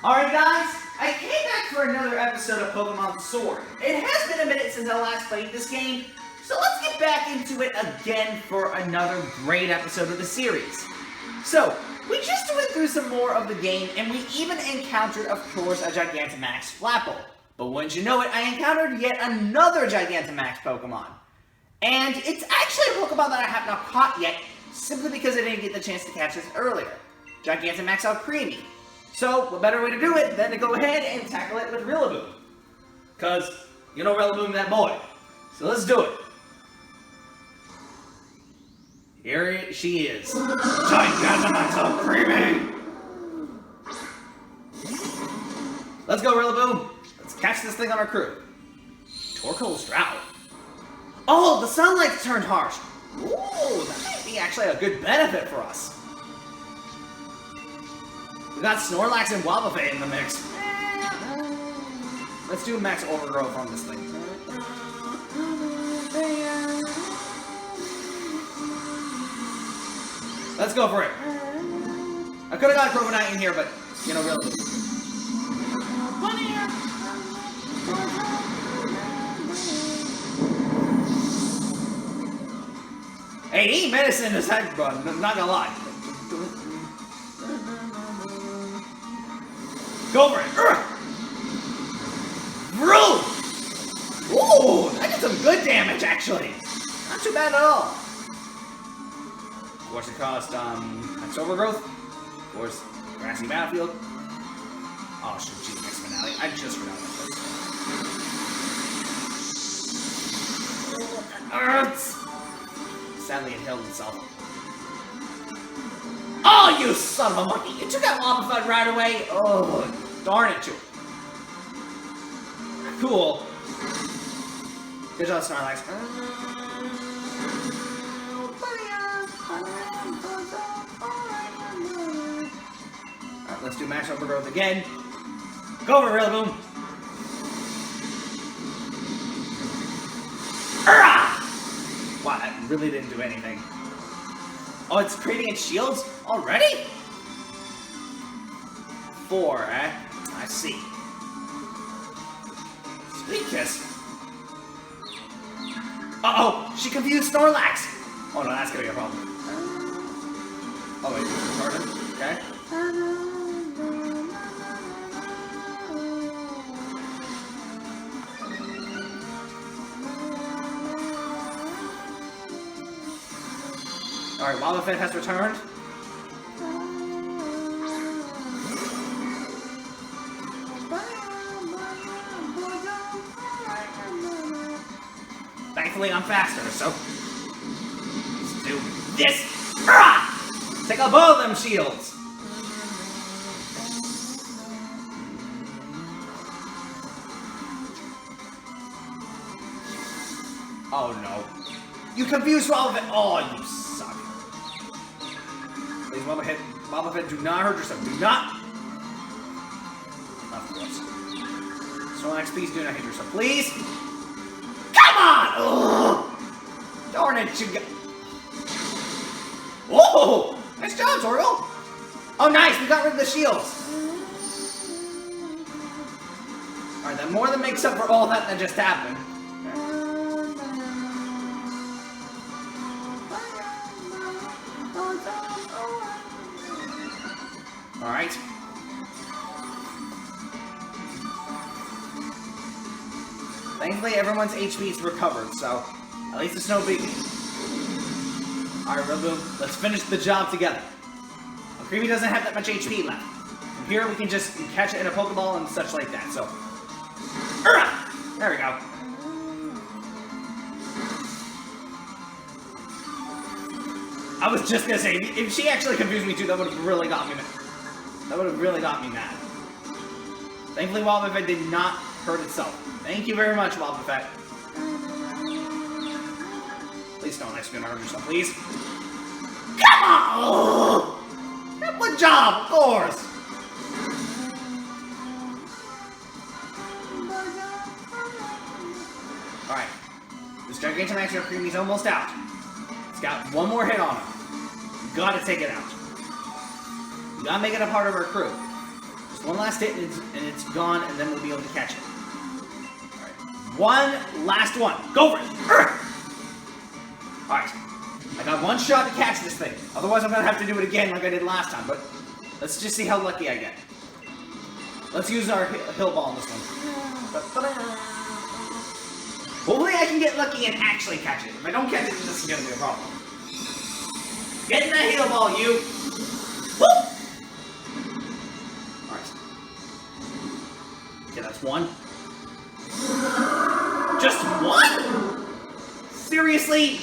Alright guys, I came back for another episode of Pokemon Sword. It has been a minute since I last played this game, so let's get back into it again for another great episode of the series. So, we just went through some more of the game, and we even encountered, of course, a Gigantamax Flapple. But wouldn't you know it, I encountered yet another Gigantamax Pokemon. And it's actually a Pokemon that I have not caught yet, simply because I didn't get the chance to catch this earlier. Gigantamax Alcremie. So, what better way to do it than to go ahead and tackle it with Rillaboom? Because, you know Rillaboom, that boy. So let's do it. Here she is. Gigantamax Alcremie! Let's go, Rillaboom. Let's catch this thing on our crew. Torkoal's Drought. Oh, the sunlight's turned harsh. Ooh, that might be actually a good benefit for us. We got Snorlax and Wobbuffet in the mix. Let's do max overgrowth on this thing. Let's go for it. I could have got Corviknight in here, but, you know, really. Hey, eat medicine is heck, bro. I'm not gonna lie. Go for it! Vroom! Ooh, that did some good damage, actually. Not too bad at all. Of course, it caused, max overgrowth. Of course, grassy battlefield. Oh, shoot, geez, next finale. I just forgot about this. Sadly, it healed itself. Oh, you son of a monkey! You took out Wobbuffet right away! Oh, darn it, you. Cool. Good job, Snorlax. Alright, let's do max overgrowth again. Go for Rillaboom! Wow, that really didn't do anything. Oh, it's creating its shields already? 4, eh? I see. Sweet kiss. Uh-oh! She confused Snorlax! Oh no, that's gonna be a problem. Oh wait, retarded? Okay. Alright, Wobbuffet has returned. Thankfully, I'm faster, so let's do this. Take out both of them shields. Oh no! You confused Wobbuffet. Oh, you suck! Please, Wobbuffet, do not hurt yourself. Do not. Of course. Snorlax, please do not hit yourself, please. Come on! Ugh. Darn it, you got... Whoa! Nice job, Torkoal! Oh, nice! We got rid of the shields! Alright, that more than makes up for all that just happened. Alright. Thankfully, everyone's HP is recovered, so at least it's no biggie. Alright, Rillaboom, let's finish the job together. Alcremie doesn't have that much HP left. From here, we can just catch it in a Pokeball and such like that, so... There we go. I was just gonna say, if she actually confused me too, that would have really got me mad. That would have really got me mad. Thankfully, Wobbuffet did not hurt itself. Thank you very much, Wobbuffet. Please don't actually hurt yourself, please. Come on! Good job, of course! Alright. This Gigantamax Alcremie's almost out. It's got one more hit on him. You gotta take it out. You gotta make it a part of our crew. Just One last hit and it's gone, and then we'll be able to catch it. Alright. One last one. Go for it! Alright. I got one shot to catch this thing. Otherwise, I'm going to have to do it again like I did last time. But let's just see how lucky I get. Let's use our hill ball on this one. Hopefully I can get lucky and actually catch it. If I don't catch it, then this is going to be a problem. Get in that hill ball, you! Woo! Alright. Okay, that's one. Just one? Seriously?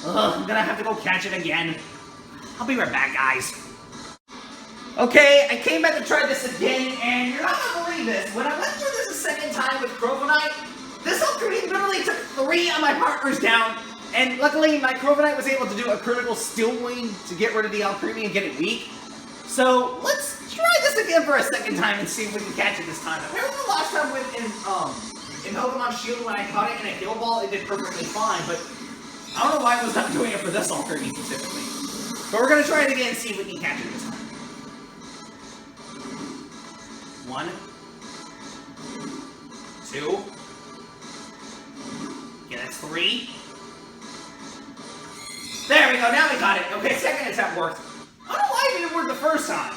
Ugh, I'm gonna have to go catch it again. I'll be right back, guys. Okay, I came back to try this again, and you're not gonna believe this. When I went through this a second time with Crovenite, this Alcremie literally took 3 of my partners down, and luckily my Crovenite was able to do a critical Stillwing to get rid of the Alcremie and get it weak. So, let's try this again for a second time and see if we can catch it this time. Apparently the last time in Pokemon Shield, when I caught it in a hill ball, it did perfectly fine, but I don't know why I was not doing it for this Alcremie specifically. But we're gonna try it again and see if we can catch it this time. 1, 2. Okay, that's 3. There we go, now we got it. Okay, second attempt worked. I don't know why it didn't work the first time.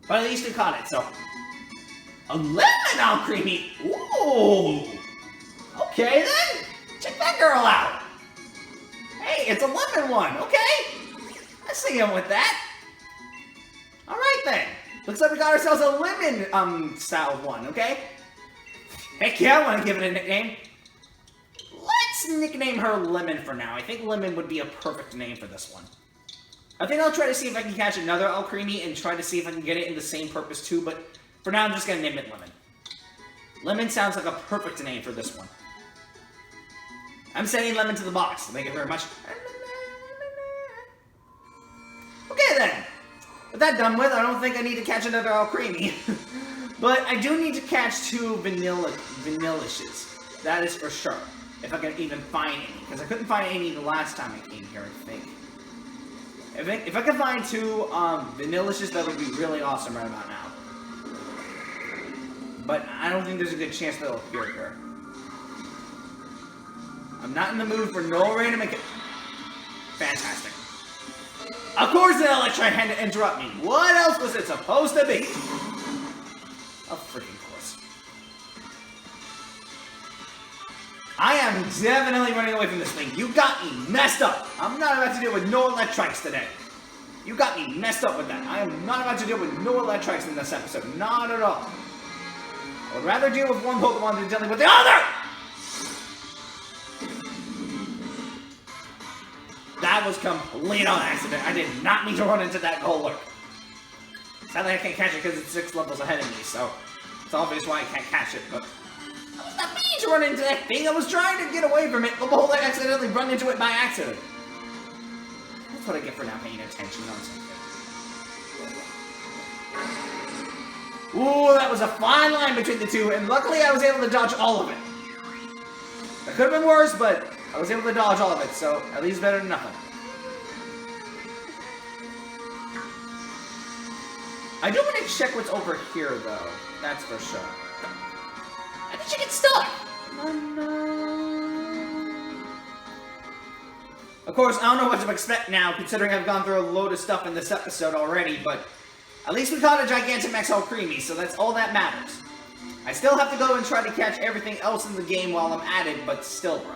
But at least we caught it, so. A lemon Alcremie! Ooh! Okay then! Check that girl out! Hey, it's a lemon one, okay? Let's see him with that. Alright then. Looks like we got ourselves a lemon, style one, okay? Heck yeah, I want to give it a nickname. Let's nickname her Lemon for now. I think Lemon would be a perfect name for this one. I think I'll try to see if I can catch another Alcremie and try to see if I can get it in the same purpose too, but for now I'm just gonna name it Lemon. Lemon sounds like a perfect name for this one. I'm sending Lemon to the box. Thank you very much. Okay then. With that done with, I don't think I need to catch another Alcremie. But I do need to catch 2 Vanillishes. That is for sure. If I can even find any. Because I couldn't find any the last time I came here, I think. If I could find 2 Vanillishes, that would be really awesome right about now. But I don't think there's a good chance they'll appear here. I'm not in the mood for no random... Fantastic. Of course the Electrike had to interrupt me. What else was it supposed to be? Of freaking course. I am definitely running away from this thing. You got me messed up. I'm not about to deal with no Electrites today. You got me messed up with that. I am not about to deal with no Electrites in this episode. Not at all. I would rather deal with one Pokemon than dealing with the other! That was complete on accident. I did not mean to run into that Golurk. Sadly, I can't catch it because it's 6 levels ahead of me, so it's obvious why I can't catch it, but I was not meaning to run into that thing. I was trying to get away from it, but I accidentally run into it by accident. That's what I get for not paying attention on something. Ooh, that was a fine line between the two, and luckily I was able to dodge all of it. That could have been worse, but I was able to dodge all of it, so at least better than nothing. I do want to check what's over here, though. That's for sure. I think you get stuck! Of course, I don't know what to expect now, considering I've gone through a load of stuff in this episode already, but at least we caught a Gigantamax Alcremie, so that's all that matters. I still have to go and try to catch everything else in the game while I'm at it, but still, bro.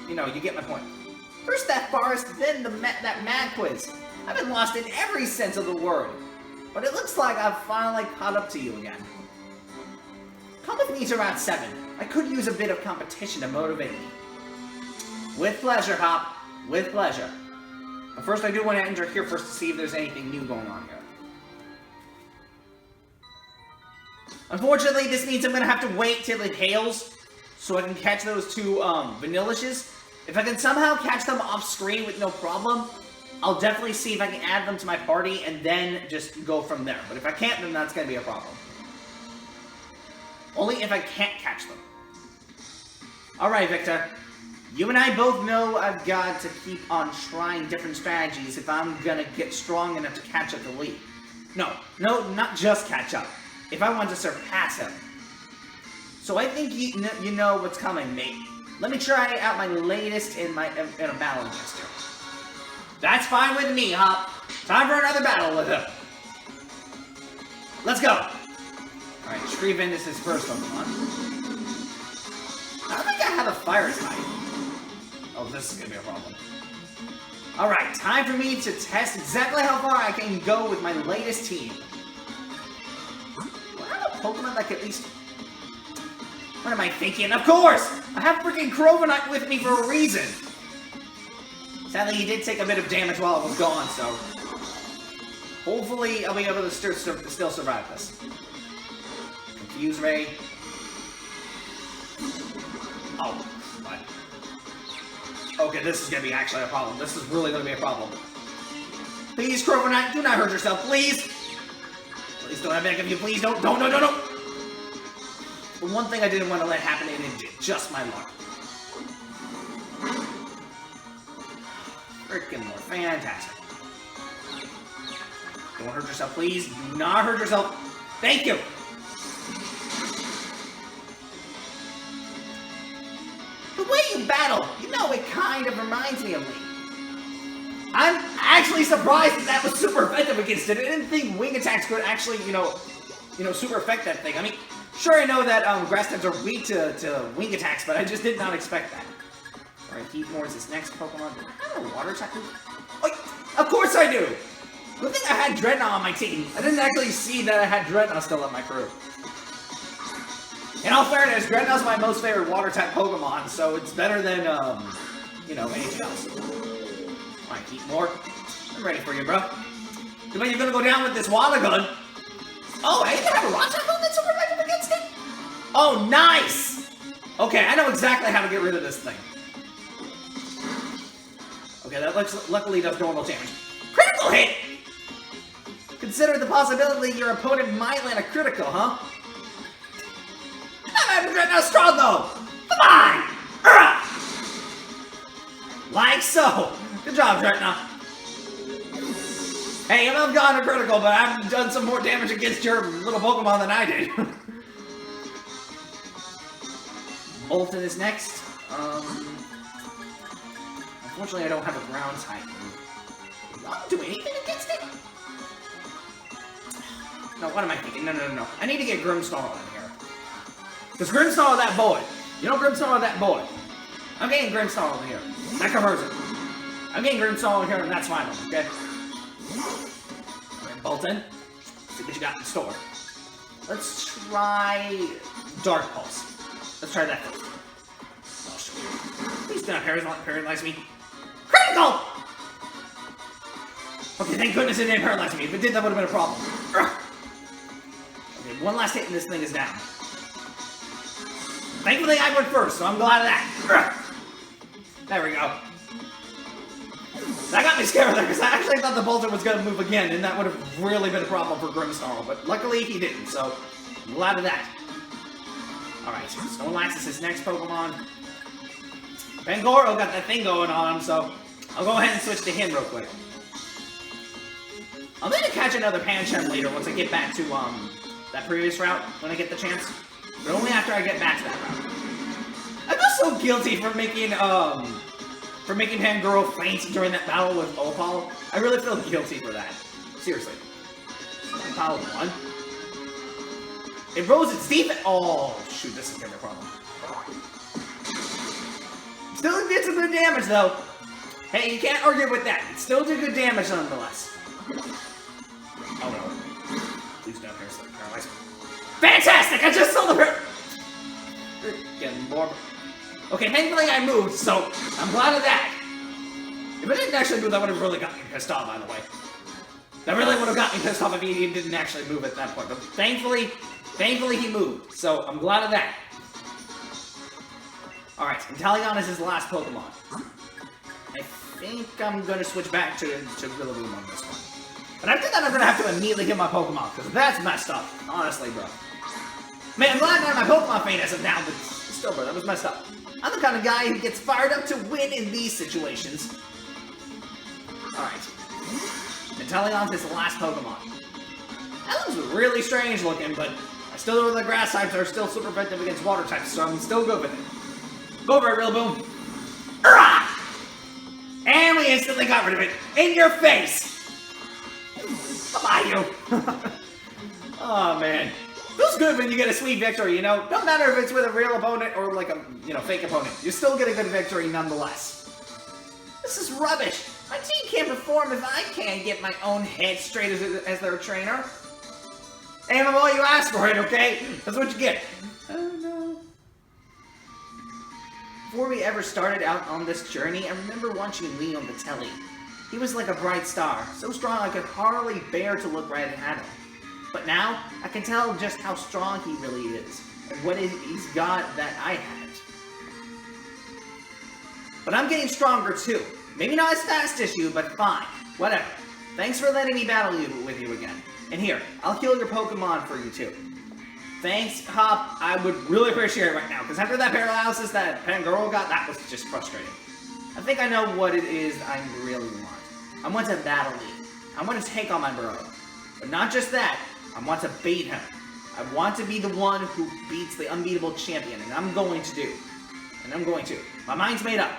You know, you get my point. First that forest, then that mad quiz. I've been lost in every sense of the word. But it looks like I've finally caught up to you again. Come with me to Route 7. I could use a bit of competition to motivate me. With pleasure, Hop. With pleasure. But first I do want to enter here first to see if there's anything new going on here. Unfortunately, this means I'm going to have to wait till it hails so I can catch those 2 Vanillishes. If I can somehow catch them off screen with no problem, I'll definitely see if I can add them to my party and then just go from there. But if I can't, then that's going to be a problem. Only if I can't catch them. Alright, Victor. You and I both know I've got to keep on trying different strategies if I'm going to get strong enough to catch up to Lee. No, not just catch up. If I want to surpass him. So I think you know what's coming, mate. Let me try out my latest in a battle gesture. That's fine with me, Hop. Time for another battle with him. Let's go. Alright, Shriven is his first Pokemon. I don't think I have a fire type. Oh, this is gonna be a problem. Alright, time for me to test exactly how far I can go with my latest team. Do I have a Pokemon that can at least... What am I thinking? Of course! I have freaking Corviknight with me for a reason! Sadly, he did take a bit of damage while I was gone, so... Hopefully, I'll be able to still survive this. Confuse Ray. Oh, what? Okay, this is gonna be actually a problem. This is really gonna be a problem. Please, Corviknight, do not hurt yourself, please! Please don't have of you, please don't. The one thing I didn't want to let happen, and it did. Just my luck. Freaking more. Fantastic. Don't hurt yourself, please. Do not hurt yourself. Thank you! The way you battle, you know, it kind of reminds me of me. I'm actually surprised that was super effective against it. I didn't think wing attacks could actually, you know, super affect that thing. I mean, sure, I know that grass types are weak to wing attacks, but I just did not expect that. Alright, Heatmore is his next Pokemon. Do I have a water type? Oh, of course I do! Good thing I had Dreadnought on my team. I didn't actually see that I had Dreadnought still on my crew. In all fairness, Dreadnought's my most favorite water type Pokemon, so it's better than, you know, anything else. Alright, Heatmore. I'm ready for you, bro. You mean you're gonna go down with this water gun? Oh, I even have a rock type that's super effective against it? Oh, nice! Okay, I know exactly how to get rid of this thing. Okay, that luckily does normal damage. Critical hit! Consider the possibility your opponent might land a critical, huh? I'm having Dreadnought strong though! Come on! Like so! Good job, Dreadnought. Hey, I've gone to critical, but I've done some more damage against your little Pokemon than I did. Bolton is next. Unfortunately, I don't have a ground type. Will I do anything against it? No, what am I thinking? No. I need to get Grimmsnarl in here. Because Grimmsnarl that boy. You know Grimmsnarl that boy. I'm getting Grimmsnarl in here. That covers it. I'm getting Grimmsnarl in here, and that's final, okay? Alright, Bolton. Let's see what you got in store. Let's try Dark Pulse. Let's try that first. Please do not paralyze me. Critical! Okay, thank goodness it didn't paralyze me. If it did, that would have been a problem. Okay, one last hit and this thing is down. Thankfully, I went first, so I'm glad of that. There we go. That got me scared there, because I actually thought the Bolton was going to move again, and that would have really been a problem for Grimmsnarl, but luckily he didn't, so I'm glad of that. Alright, Snorlax is his next Pokemon. Pangoro got that thing going on him, so I'll go ahead and switch to him real quick. I'm going to catch another Pancham later once I get back to that previous route, when I get the chance. But only after I get back to that route. I feel so guilty for making Pangoro faint during that battle with Opal. I really feel guilty for that. Seriously. Power 1. It rose its defense. Oh, shoot, this is gonna be a problem. Still did some good damage, though. Hey, you can't argue with that. It still did good damage, nonetheless. Oh, no. Please don't paralyze me. Fantastic! I just saw the Getting more. Okay, thankfully I moved, so I'm glad of that. If I didn't actually move, that would have really got me pissed off, by the way. That really would have got me pissed off if he didn't actually move at that point. But thankfully he moved, so I'm glad of that. Alright, Inteleon is his last Pokemon. I think I'm going to switch back to Rillaboom on this one. But after that, I'm going to have to immediately get my Pokemon, because that's messed up. Honestly, bro. Man, I'm glad I have my Pokemon faint as of now, but still, bro, that was messed up. I'm the kind of guy who gets fired up to win in these situations. Alright. Inteleon's his last Pokemon. was really strange looking, but I still know the grass types are still super effective against water types, so I'm still good with it. Go for it, Rillaboom. And we instantly got rid of it. In your face! Bye-bye, you. Oh, man. Feels good when you get a sweet victory, you know? Don't matter if it's with a real opponent or like a, fake opponent. You still get a good victory nonetheless. This is rubbish. My team can't perform if I can't get my own head straight as their trainer. Aim them all you ask for it, okay? That's what you get. Oh, no. Before we ever started out on this journey, I remember watching Lee on the telly. He was like a bright star, so strong I could hardly bear to look right at him. But now, I can tell just how strong he really is, and what he's got that I haven't. But I'm getting stronger too. Maybe not as fast as you, but fine. Whatever. Thanks for letting me battle with you again. And here, I'll heal your Pokemon for you too. Thanks, Hop. I would really appreciate it right now, because after that paralysis that Pangoro got, that was just frustrating. I think I know what it is I really want. I want to battle Lee. I want to take on my bro. But not just that, I want to beat him. I want to be the one who beats the unbeatable champion, and I'm going to do. And I'm going to. My mind's made up.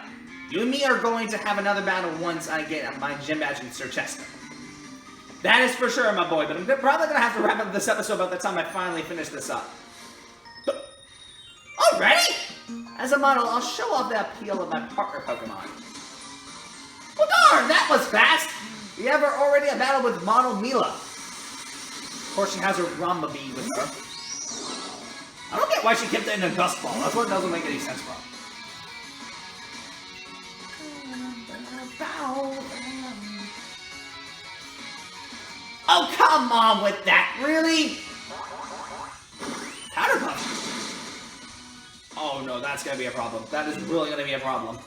You and me are going to have another battle once I get my gym badge in Sir Chester. That is for sure, my boy, but I'm probably going to have to wrap up this episode by the time I finally finish this up. Already? As a model, I'll show off the appeal of my partner Pokemon. Well, darn, that was fast! We have already a battle with model Mila. Of course, she has her Ramba Bee with her. I don't get why she kept it in a dust ball. That's what doesn't make any sense, bro. Oh, come on with that, really? Powder Puff. Oh no, that's gonna be a problem. That is really gonna be a problem.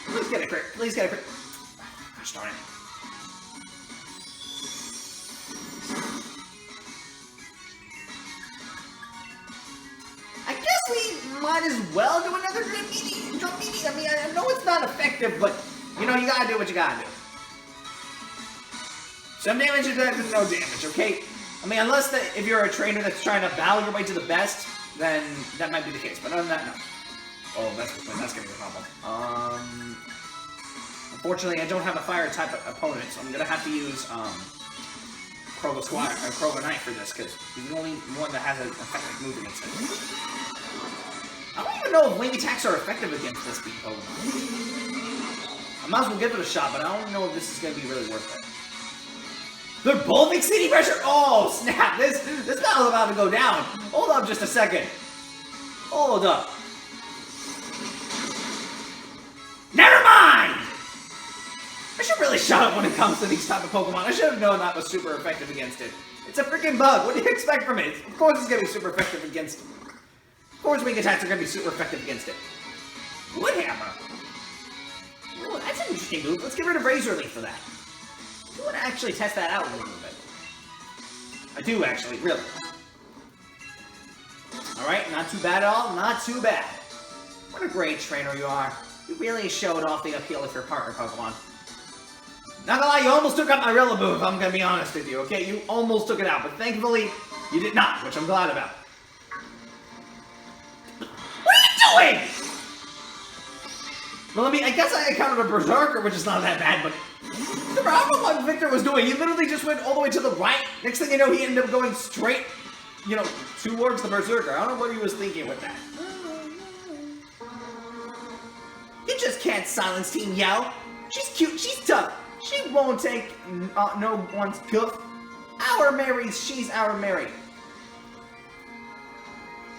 Please get a crit. Please get a crit. Gosh darn it. I guess we might as well do another Drum Meaty. I mean, I know it's not effective, but you know, you gotta do what you gotta do. Some damage is better than no damage, okay? I mean, unless if you're a trainer that's trying to battle your way to the best, then that might be the case. But other than that, no. Oh, that's gonna be a problem. Unfortunately, I don't have a fire-type opponent, so I'm gonna have to use Kroga Knight for this, because he's the only one that has an effective move against it. I don't even know if wing attacks are effective against this beat Pokemon. I might as well give it a shot, but I don't know if this is going to be really worth it. They're both exceeding pressure! Oh, snap! This battle's about to go down! Hold up just a second. Hold up. Never mind! I should really shut up when it comes to these type of Pokemon. I should have known that was super effective against it. It's a freaking bug. What do you expect from it? Of course it's going to be super effective against it. Of course wing attacks are going to be super effective against it. Woodhammer! Oh, that's an interesting move. Let's get rid of Razor Leaf for that. I want to actually test that out a little bit. I do, actually. Really. Alright, not too bad at all. Not too bad. What a great trainer you are. You really showed off the appeal of your partner Pokemon. Not gonna lie, you almost took out my Rillaboom, if I'm gonna be honest with you, okay? You almost took it out, but thankfully, you did not, which I'm glad about. What are you doing?! Well, I guess I encountered a Berserker, which is not that bad, but I don't know what Victor was doing. He literally just went all the way to the right. Next thing you know, he ended up going straight, towards the Berserker. I don't know what he was thinking with that. You just can't silence Team Yell. She's cute, she's tough. She won't take no one's goof. Our Mary's, she's our Mary.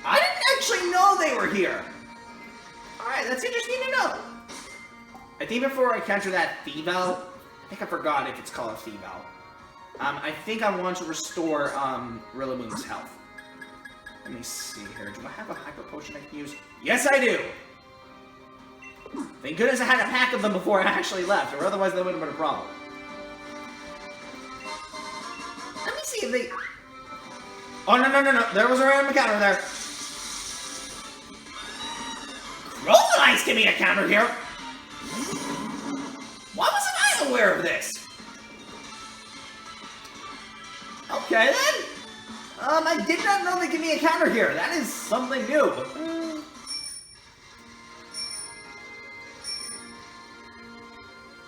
I didn't actually know they were here. Alright, that's interesting to know. I think before I capture that Thievul, I think I forgot if it's called Thievul. I think I want to restore Rillaboom's health. Let me see here. Do I have a Hyper Potion I can use? Yes, I do! Thank goodness I had a pack of them before I actually left, or otherwise that would have been a problem. Let me see if they... Oh, no. There was a random encounter there. Crowley's giving me a counter here! Why wasn't I aware of this? Okay then. I did not know they give me a counter here. That is something new.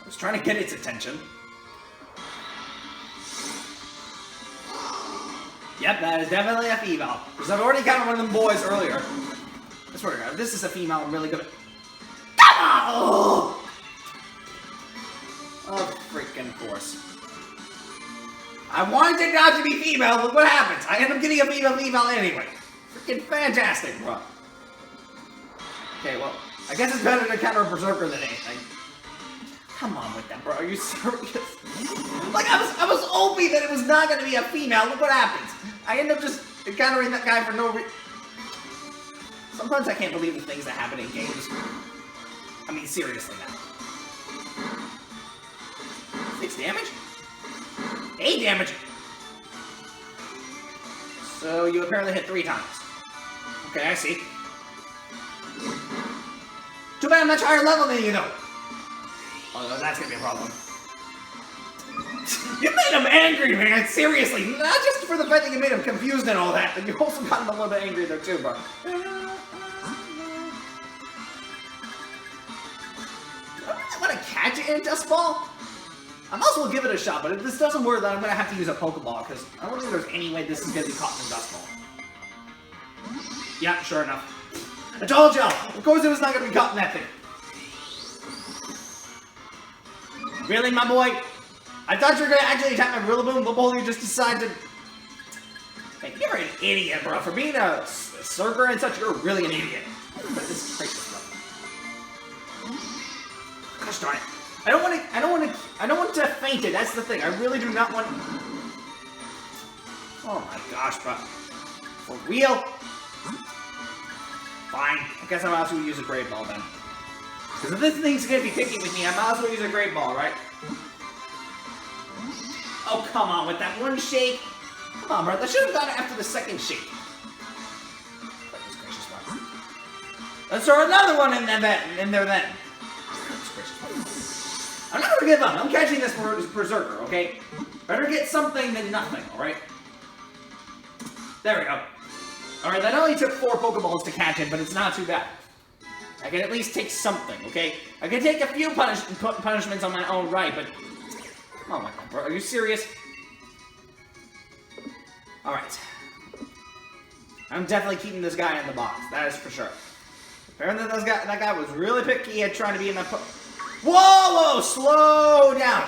I was trying to get its attention. Yep, that is definitely a female. Because I've already counted one of them boys earlier. I swear to God, this is a female. I'm really good at. Come on! Oh! Of freaking course. I wanted it not to be female, but what happens? I end up getting a female anyway. Freaking fantastic, bro. Okay, well, I guess it's better to counter a Berserker than anything. Come on with that, bro. Are you serious? Like, I was hoping that it was not going to be a female. Look what happens. I end up just encountering that guy for no reason. Sometimes I can't believe the things that happen in games. I mean, seriously now. 6 damage? 8 damage! So you apparently hit 3 times. Okay, I see. Too bad I'm much higher level than you, though. Oh, no, that's gonna be a problem. You made him angry, man! Seriously! Not just for the fact that you made him confused and all that, but you also got him a little bit angry there, too, bro. I want to catch it in a Dust Ball? I might as well give it a shot, but if this doesn't work, then I'm going to have to use a Pokeball, because I don't think there's any way this is going to be caught in a Dust Ball. Yeah, sure enough. I told y'all! Of course it was not going to be caught in that thing. Really, my boy? I thought you were going to actually attack my Rillaboom, but you just decided to... Hey, you're an idiot, bro. For being a Berserker and such, you're really an idiot. This is crazy stuff. Gosh darn it. I don't want to faint it, that's the thing. I really do not want... Oh my gosh, bro. For real? Fine. I guess I might as well use a Great Ball then. Because if this thing's gonna be picky with me, I might as well use a Great Ball, right? Oh, come on, with that one shake. Come on, bro. I should have got it after the second shake. Goodness gracious, bro. Let's throw another one in there then. I'm not gonna give up. I'm catching this Berserker, okay? Better get something than nothing, alright? There we go. Alright, that only took 4 Pokeballs to catch it, but it's not too bad. I can at least take something, okay? I can take a few punishments on my own right, but... Oh my god, bro. Are you serious? Alright. I'm definitely keeping this guy in the box. That is for sure. Apparently that guy was really picky at trying to be in that... Whoa! Slow down!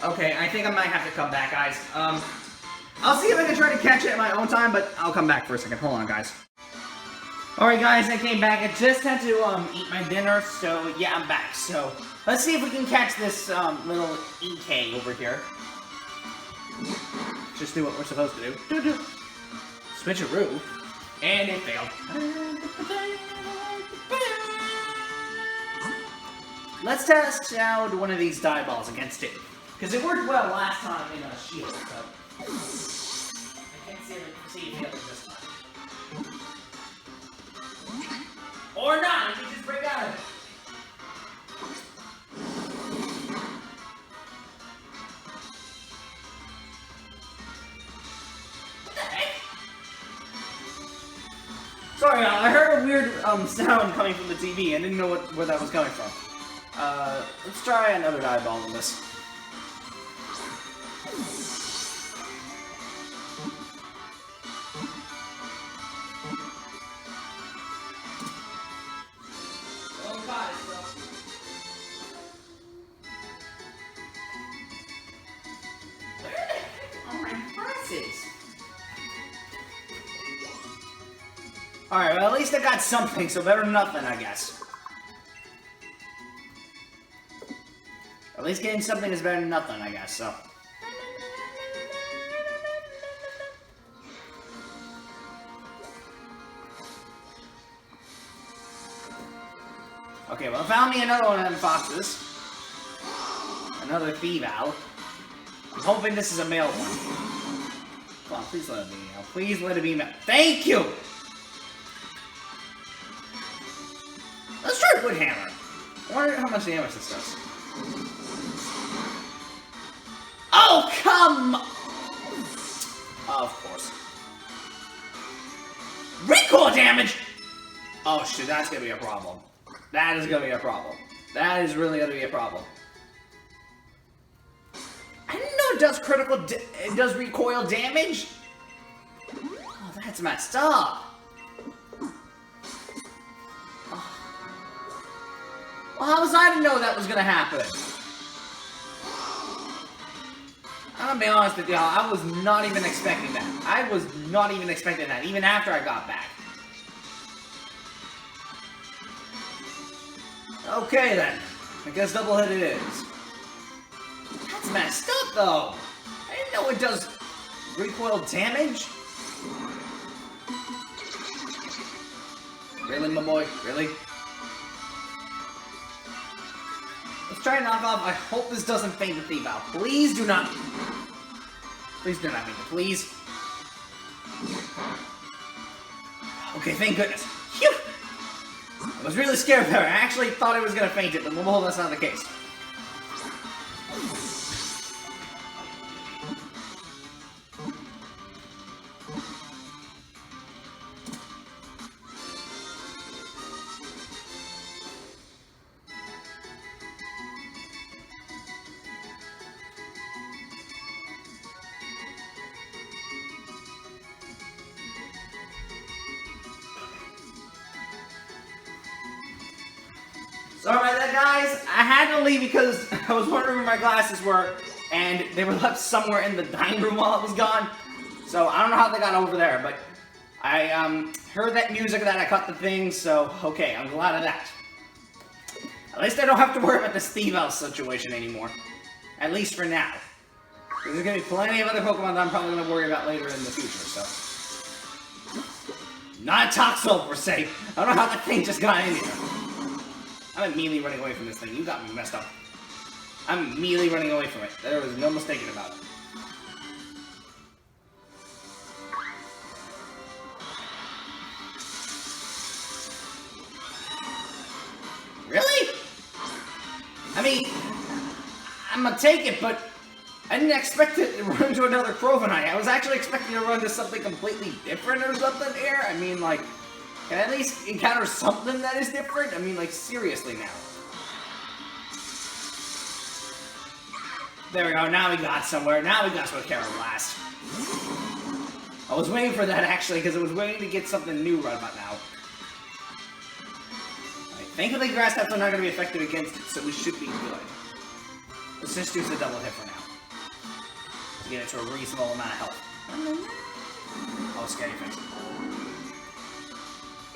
Okay, I think I might have to come back, guys. I'll see if I can try to catch it at my own time, but I'll come back for a second. Hold on, guys. Alright, guys, I came back. I just had to, eat my dinner, so, yeah, I'm back. So, let's see if we can catch this, little EK over here. Just do what we're supposed to do. Switcheroo. And it failed. Let's test out one of these dye balls against it. Because it worked well last time in a shield, so... I can't see if it this time. Or not, if you just break out of it. What the heck? Sorry, I heard a weird sound coming from the TV. I didn't know where that was coming from. Let's try another dye ball on this. Oh god, it's rough. Where the heck are my presses? Alright, well at least I got something, so better than nothing, I guess. At least getting something is better than nothing, I guess, so. Okay, well, I found me another one of them foxes. Another Feeval. I'm hoping this is a male one. Come on, please let it be male. Please let it be male. Thank you! Let's try Wood Hammer. I wonder how much damage this does. Oh, Of course. Recoil damage! Oh shit, that's gonna be a problem. That is gonna be a problem. That is really gonna be a problem. I didn't know it does it does recoil damage. Oh, that's messed up. Oh. Well, how was I to know that was gonna happen? I'm gonna be honest with y'all, I was not even expecting that. I was not even expecting that, even after I got back. Okay then, I guess double hit it is. That's messed up though. I didn't know it does recoil damage. Really, my boy? Really? Let's try and knock off. I hope this doesn't faint the thief out. Please do not. Please do not faint it. Please. Okay, thank goodness. Phew! I was really scared there. I actually thought I was gonna faint it, but well, that's not the case. Sorry about that, guys. I had to leave because I was wondering where my glasses were, and they were left somewhere in the dining room while I was gone. So I don't know how they got over there, but I heard that music that I cut the thing, so okay, I'm glad of that. At least I don't have to worry about the Steve House situation anymore. At least for now. There's gonna be plenty of other Pokemon that I'm probably gonna worry about later in the future, so. Not a Toxel, per se. I don't know how that thing just got in here. I'm immediately running away from this thing. You got me messed up. I'm immediately running away from it. There was no mistaking about it. Really? I mean, I'm gonna take it, but I didn't expect it to run into another Crovenite. I was actually expecting to run to something completely different or something here. I mean, like, can I at least encounter something that is different? I mean, like, seriously now. There we go, now we got somewhere. Now we got to a Karrablast. I was waiting for that, actually, because I was waiting to get something new right about now. Right, thankfully, Grass types are not going to be effective against it, so we should be good. Let's just use the double hit for now. To get it to a reasonable amount of health. Oh, scary face.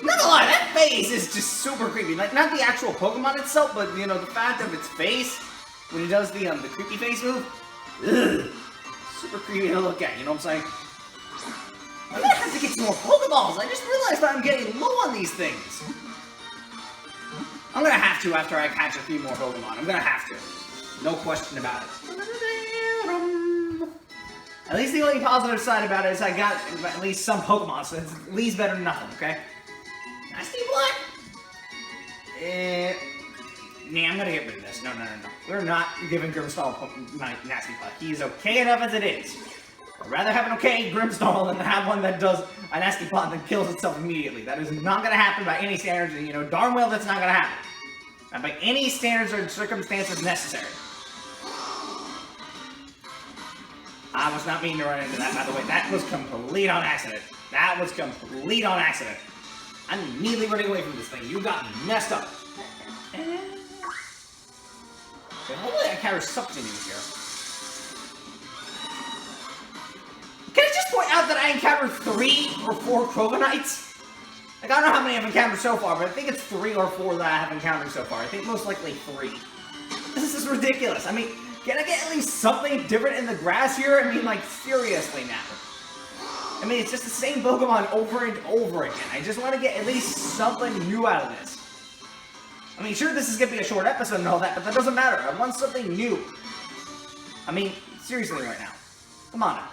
Not gonna lie, that face is just super creepy. Like, not the actual Pokemon itself, but, you know, the fact of its face, when it does the creepy face move, ugh, super creepy to look at, you know what I'm saying? I'm gonna have to get some more Pokeballs. I just realized that I'm getting low on these things. I'm gonna have to after I catch a few more Pokemon. I'm gonna have to. No question about it. At least the only positive side about it is I got at least some Pokemon, so it's at least better than nothing, okay? Nasty Blood? Nah, I'm gonna get rid of this. No. We're not giving Grimmsnarl Nasty Blood. He's okay enough as it is. I'd rather have an okay Grimmsnarl than have one that does a Nasty Blood that kills itself immediately. That is not gonna happen by any standards, and you know darn well that's not gonna happen. Not by any standards or circumstances necessary. I was not meaning to run into that, by the way. That was complete on accident. That was complete on accident. I'm immediately running away from this thing. You got me messed up. Okay, hopefully I carry something in here. Can I just point out that I encountered 3 or 4 Crovenites? Like, I don't know how many I've encountered so far, but I think it's 3 or 4 that I have encountered so far. I think most likely 3. This is ridiculous. I mean, can I get at least something different in the grass here? I mean, like, seriously now. I mean, it's just the same Pokemon over and over again. I just want to get at least something new out of this. I mean, sure, this is going to be a short episode and all that, but that doesn't matter. I want something new. I mean, seriously right now. Come on now.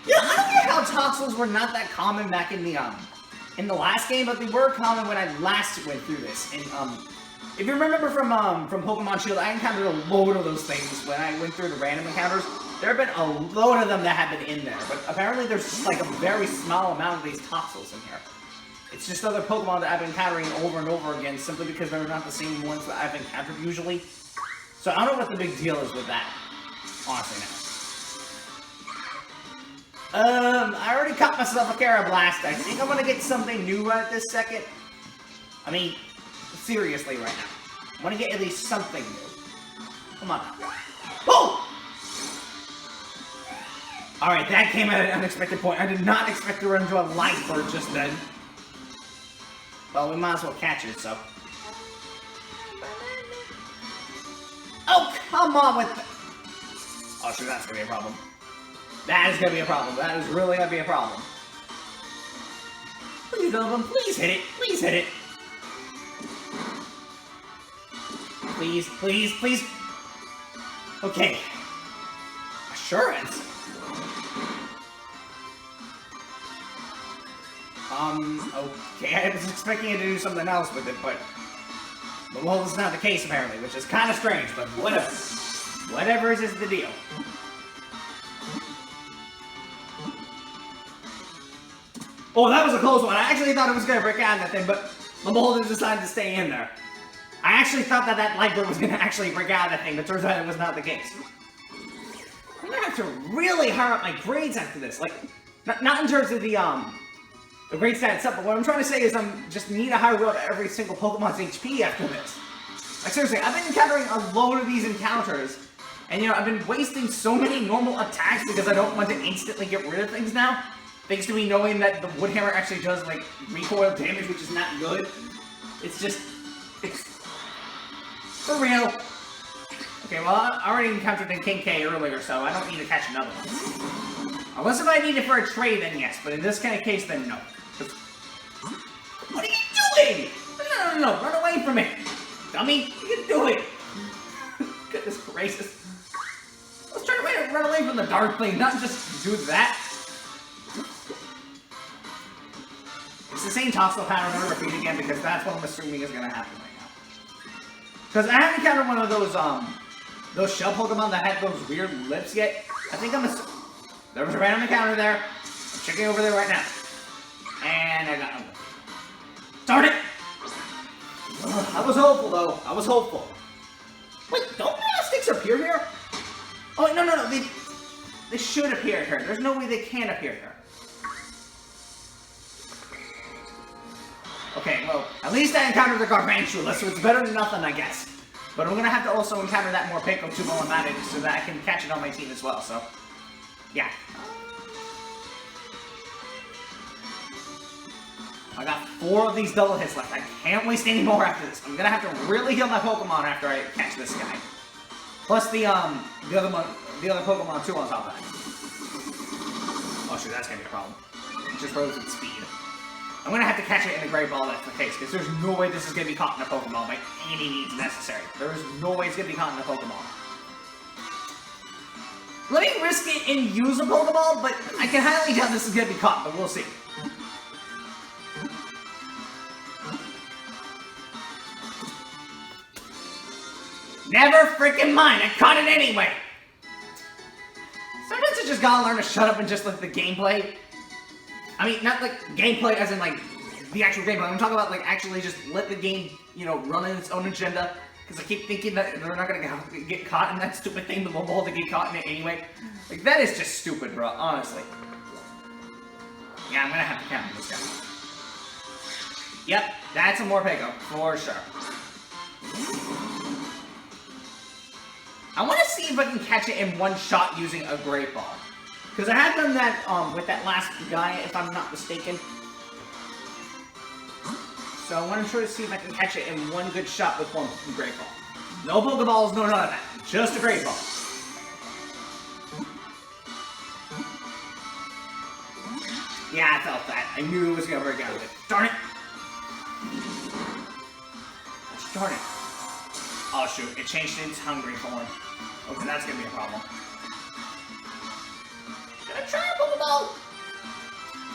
Yeah, I don't get how Toxels were not that common back in the last game, but they were common when I last went through this in If you remember from Pokemon Shield, I encountered a load of those things when I went through the random encounters. There have been a load of them that have been in there, but apparently there's just like a very small amount of these Toxels in here. It's just other Pokemon that I've been encountering over and over again, simply because they're not the same ones that I've encountered usually. So I don't know what the big deal is with that, honestly now. I already caught myself a Carablast. I think I'm gonna get something new right this second. I mean, seriously right now. I want to get at least something new. Come on. Oh! Alright, that came at an unexpected point. I did not expect to run into a Life Bird just then. Well, we might as well catch it, so. Oh, come on with the... Oh, sure, that's gonna be a problem. That is gonna be a problem. That is really gonna be a problem. Please, Donovan, please hit it. Please hit it. Please, please, please. Okay. Assurance. Okay, I was expecting it to do something else with it, but well, it's not the case apparently, which is kind of strange, but whatever. Whatever is the deal. Oh, that was a close one. I actually thought it was going to break out of that thing, but Molden decided to stay in there. I actually thought that that Light Bird was going to actually break out of that thing, but turns out it was not the case. I'm going to have to really higher up my grades after this. Like, not in terms of the grade stat itself, but what I'm trying to say is I'm just need a higher up every single Pokemon's HP after this. Like, seriously, I've been encountering a load of these encounters, and, you know, I've been wasting so many normal attacks because I don't want to instantly get rid of things now. Thanks to me knowing that the Wood Hammer actually does, like, recoil damage, which is not good. It's just... it's... for real. Okay, well, I already encountered the King K earlier, so I don't need to catch another one. Unless if I need it for a trade, then yes, but in this kind of case, then no. What are you doing? No, run away from it. Dummy, you can do it. Goodness gracious. Let's try to run away from the dark thing, not just do that. It's the same Toxel pattern I'm going to repeat again because that's what I'm assuming is going to happen right now. Because I haven't encountered one of those shell Pokemon that had those weird lips yet. I think there was a random encounter there. I'm checking over there right now. And I got nothing. Darn it! I was hopeful though. I was hopeful. Wait, don't Elastics appear here? Oh, no. They should appear here. There's no way they can appear here. Okay, well, at least I encountered the Gargantua, so it's better than nothing, I guess. But I'm gonna have to also encounter that Morpeko Tubolematic so that I can catch it on my team as well, so... yeah. I got 4 of these double hits left. I can't waste any more after this. I'm gonna have to really heal my Pokemon after I catch this guy. Plus the other Pokemon too on top of that. Oh shoot, that's gonna be a problem. It just rose its speed. I'm gonna have to catch it in a Great Ball if that's the case, because there's no way this is gonna be caught in a Pokeball by any means necessary. There is no way it's gonna be caught in a Pokeball. Let me risk it and use a Pokeball, but I can highly doubt this is gonna be caught, but we'll see. Never freaking mind, I caught it anyway! Sometimes you just gotta learn to shut up and just let the gameplay... I mean, not like gameplay as in like the actual gameplay. I'm talking about like actually just let the game, you know, run in its own agenda. Because I keep thinking that they're not gonna get caught in that stupid thing, but we'll all to get caught in it anyway. Like that is just stupid, bro. Honestly. Yeah, I'm gonna have to count this guy. Yep, that's a Morpeko for sure. I want to see if I can catch it in one shot using a Great Ball. Because I have done that with that last guy, if I'm not mistaken. So I want to try to see if I can catch it in one good shot with one Great Ball. No Pokeballs, no none of that. Just a Great Ball. Yeah, I felt that. I knew it was going to break out of it. Darn it! Gosh, darn it. Oh shoot, it changed its hungry form. Okay, that's going to be a problem. Should I try a Pokeball?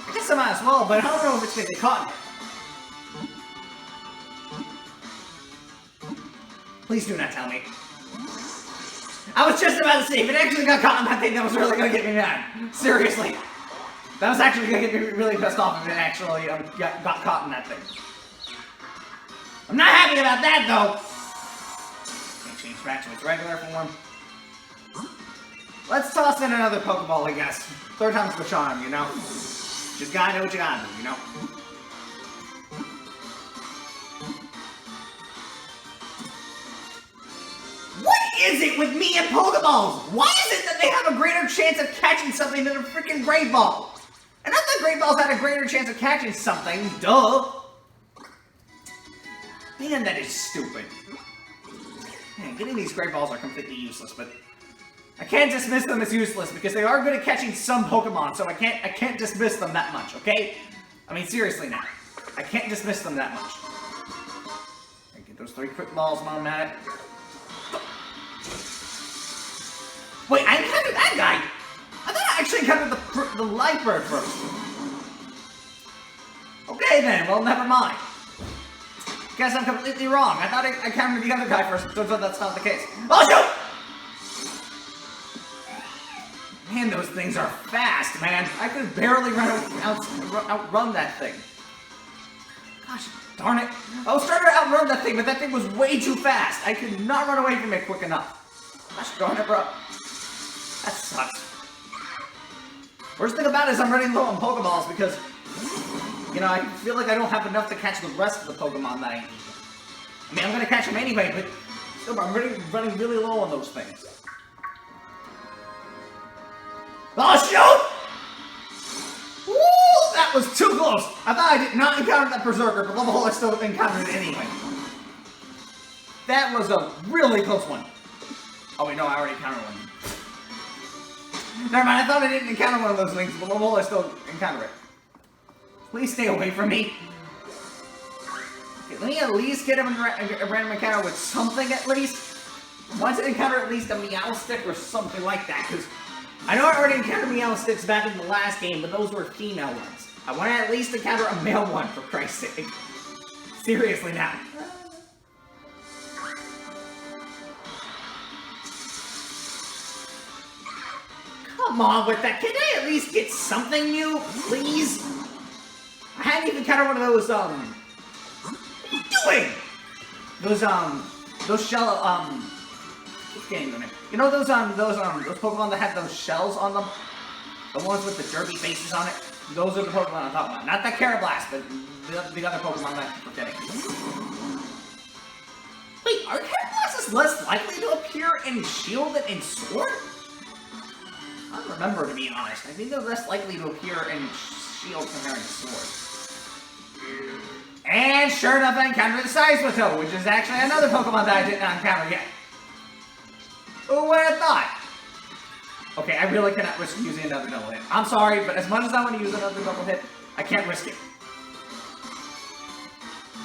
I guess I might as well, but I don't know if it's going to be caught. Please do not tell me. I was just about to say, if it actually got caught in that thing, that was really gonna get me mad. Seriously. That was actually gonna get me really pissed off if it actually got caught in that thing. I'm not happy about that, though. Can't change back to its regular form. Let's toss in another Pokeball, I guess. Third time's the charm, you know? Just gotta know what you gotta do, you know? What is it with me and Pokeballs? Why is it that they have a greater chance of catching something than a freaking Great Ball? And not that Great Balls had a greater chance of catching something, duh! Man, that is stupid. Man, getting these Great Balls are completely useless, but I can't dismiss them as useless because they are good at catching some Pokemon, so I can't dismiss them that much, okay? I mean, seriously now. I can't dismiss them that much. I get those 3 quick balls while I'm at it. Wait, I encountered that guy! I thought I actually encountered the Light Bird first. Okay then, well, never mind. Guess I'm completely wrong. I thought I encountered the other guy first, but that's not the case. Oh, shoot! Man, those things are fast, man. I could barely outrun that thing. Gosh, darn it. I was trying to outrun that thing, but that thing was way too fast. I could not run away from it quick enough. Gosh, darn it, bro. That sucks. Worst thing about it is I'm running low on Pokeballs because, you know, I feel like I don't have enough to catch the rest of the Pokemon that I need. I mean, I'm going to catch them anyway, but still, I'm running really low on those things. Oh, shoot! Woo! That was too close! I thought I did not encounter that Berserker, but level I still encountered it anyway. That was a really close one. Oh wait, no, I already encountered one. Never mind, I thought I didn't encounter one of those things, but level I still encounter it. Please stay away from me. Okay, let me at least get a random encounter with something at least. I want to encounter at least a Meowstic or something like that, because I know I already encountered Meowsticks back in the last game, but those were female ones. I want to at least encounter a male one, for Christ's sake. Seriously now. Come on with that. Can I at least get something new, please? I hadn't even encountered one of those, what are you doing? Those shell, keep getting them in. You know those Pokemon that have those shells on them? The ones with the derpy faces on it? Those are the Pokemon I'm talking about. Not that Carablast, but the other Pokemon that I'm forgetting. Wait, are Carablasts less likely to appear in Shield than in Sword? I don't remember, to be honest. I think they're less likely to appear in Shield compared to Sword. And sure enough, I encountered the Seismitoad, which is actually another Pokemon that I did not encounter yet. Who would have thought? Okay, I really cannot risk using another double hit. I'm sorry, but as much as I want to use another double hit, I can't risk it.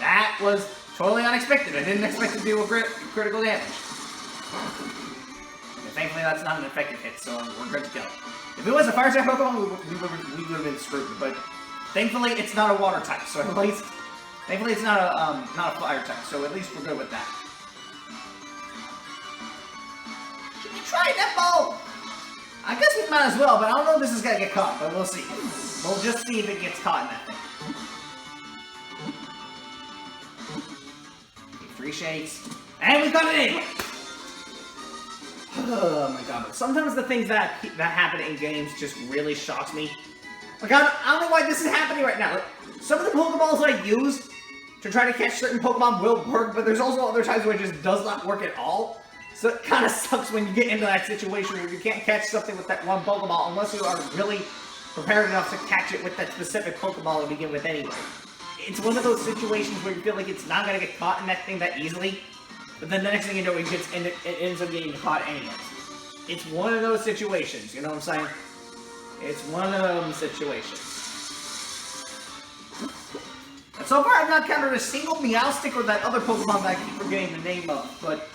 That was totally unexpected. I didn't expect to deal critical damage. And thankfully, that's not an effective hit, so we're good to go. If it was a fire type Pokemon, we would have been screwed. But thankfully, it's not a water type, so at least, thankfully, it's not a fire type, so at least we're good with that. Should we try that ball? I guess we might as well, but I don't know if this is gonna get caught, but we'll see. We'll just see if it gets caught in that thing. Okay, 3 shakes. And we got it anyway! Oh my god, but sometimes the things that happen in games just really shocks me. Like, I don't know why this is happening right now. Like, some of the Pokeballs that I use to try to catch certain Pokemon will work, but there's also other times where it just does not work at all. So it kind of sucks when you get into that situation where you can't catch something with that one Pokeball unless you are really prepared enough to catch it with that specific Pokeball to begin with anyway. It's one of those situations where you feel like it's not going to get caught in that thing that easily, but then the next thing you know, it ends up getting caught anyways. It's one of those situations, you know what I'm saying? It's one of those situations. And so far I've not encountered a single Meowstic or that other Pokemon that I keep forgetting the name of, but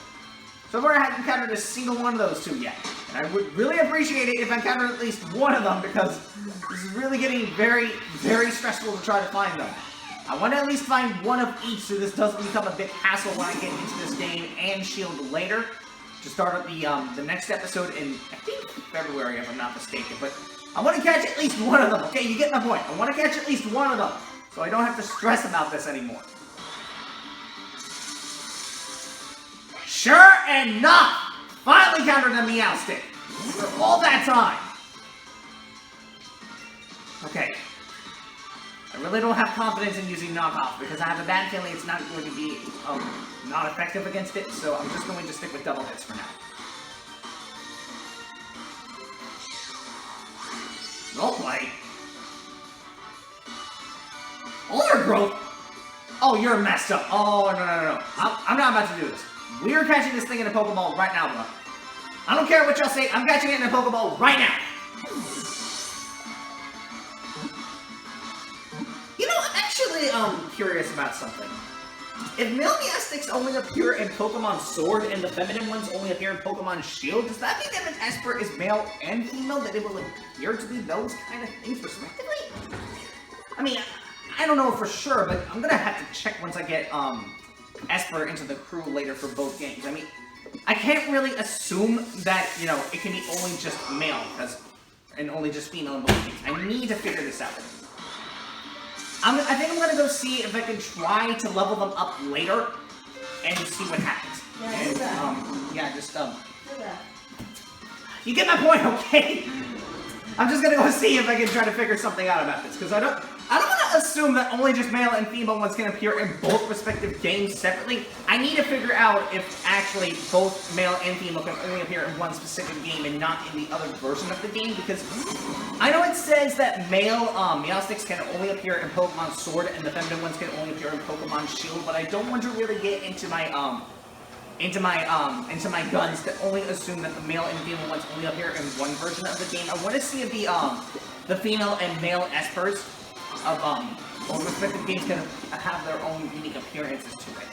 so far I haven't encountered a single one of those 2 yet. And I would really appreciate it if I encountered at least one of them, because this is really getting very, very stressful to try to find them. I want to at least find one of each so this doesn't become a big hassle when I get into this game and Shield later. To start up the next episode in, I think, February, if I'm not mistaken. But I want to catch at least one of them, okay? You get my point. I want to catch at least one of them, so I don't have to stress about this anymore. Sure enough! Finally countered the Meowstic! For all that time! Okay. I really don't have confidence in using knockoff because I have a bad feeling it's not going to be not effective against it, so I'm just going to stick with double hits for now. Roleplay? Older growth? Oh, you're messed up. Oh, no. I'm not about to do this. We're catching this thing in a Pokeball right now, bro. I don't care what y'all say, I'm catching it in a Pokeball right now. I'm curious about something. If male Meowstics only appear in Pokemon Sword and the feminine ones only appear in Pokemon Shield, does that mean that an Esper is male and female, that it will appear to be those kind of things respectively? I mean, I don't know for sure, but I'm gonna have to check once I get Esper into the crew later for both games. I mean, I can't really assume that, you know, it can be only just male and only just female in both games. I need to figure this out. I think I'm gonna go see if I can try to level them up later and see what happens. Yeah, do that. Yeah, just Do that. You get my point, okay? I'm just gonna go see if I can try to figure something out about this, because I don't want to assume that only just male and female ones can appear in both respective games separately. I need to figure out if actually both male and female can only appear in one specific game and not in the other version of the game, because I know it says that male Meowstics can only appear in Pokemon Sword and the feminine ones can only appear in Pokemon Shield, but I don't want to really get into my guns to only assume that the male and female ones only appear in one version of the game. I want to see if the female and male Espers of both respective games can have their own unique appearances to it.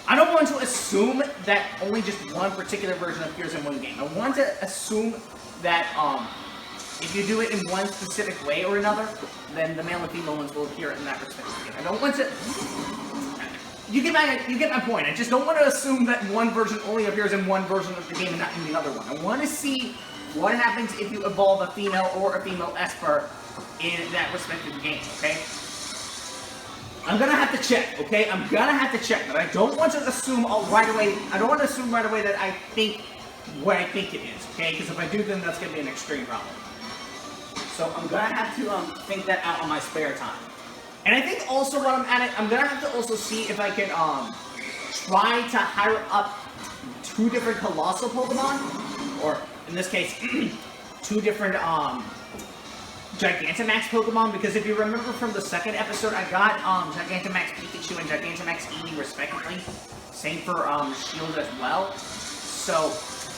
I don't want to assume that only just one particular version appears in one game. I want to assume that if you do it in one specific way or another, then the male and female ones will appear in that respective game. I don't want to. You get my point. I just don't want to assume that one version only appears in one version of the game and not in the other one. I want to see what happens if you evolve a female or a female Esper in that respective game, okay? I'm gonna have to check, okay? I'm gonna have to check, but I don't want to assume right away. I don't want to assume right away that I think what I think it is, okay? Because if I do, then that's gonna be an extreme problem. So I'm gonna have to think that out on my spare time. And I think also while I'm at it, I'm gonna have to also see if I can try to hire up 2 different Colossal Pokemon, or in this case, 2 different Gigantamax Pokemon, because if you remember from the second episode, I got Gigantamax Pikachu and Gigantamax Eevee respectively. Same for Shield as well. So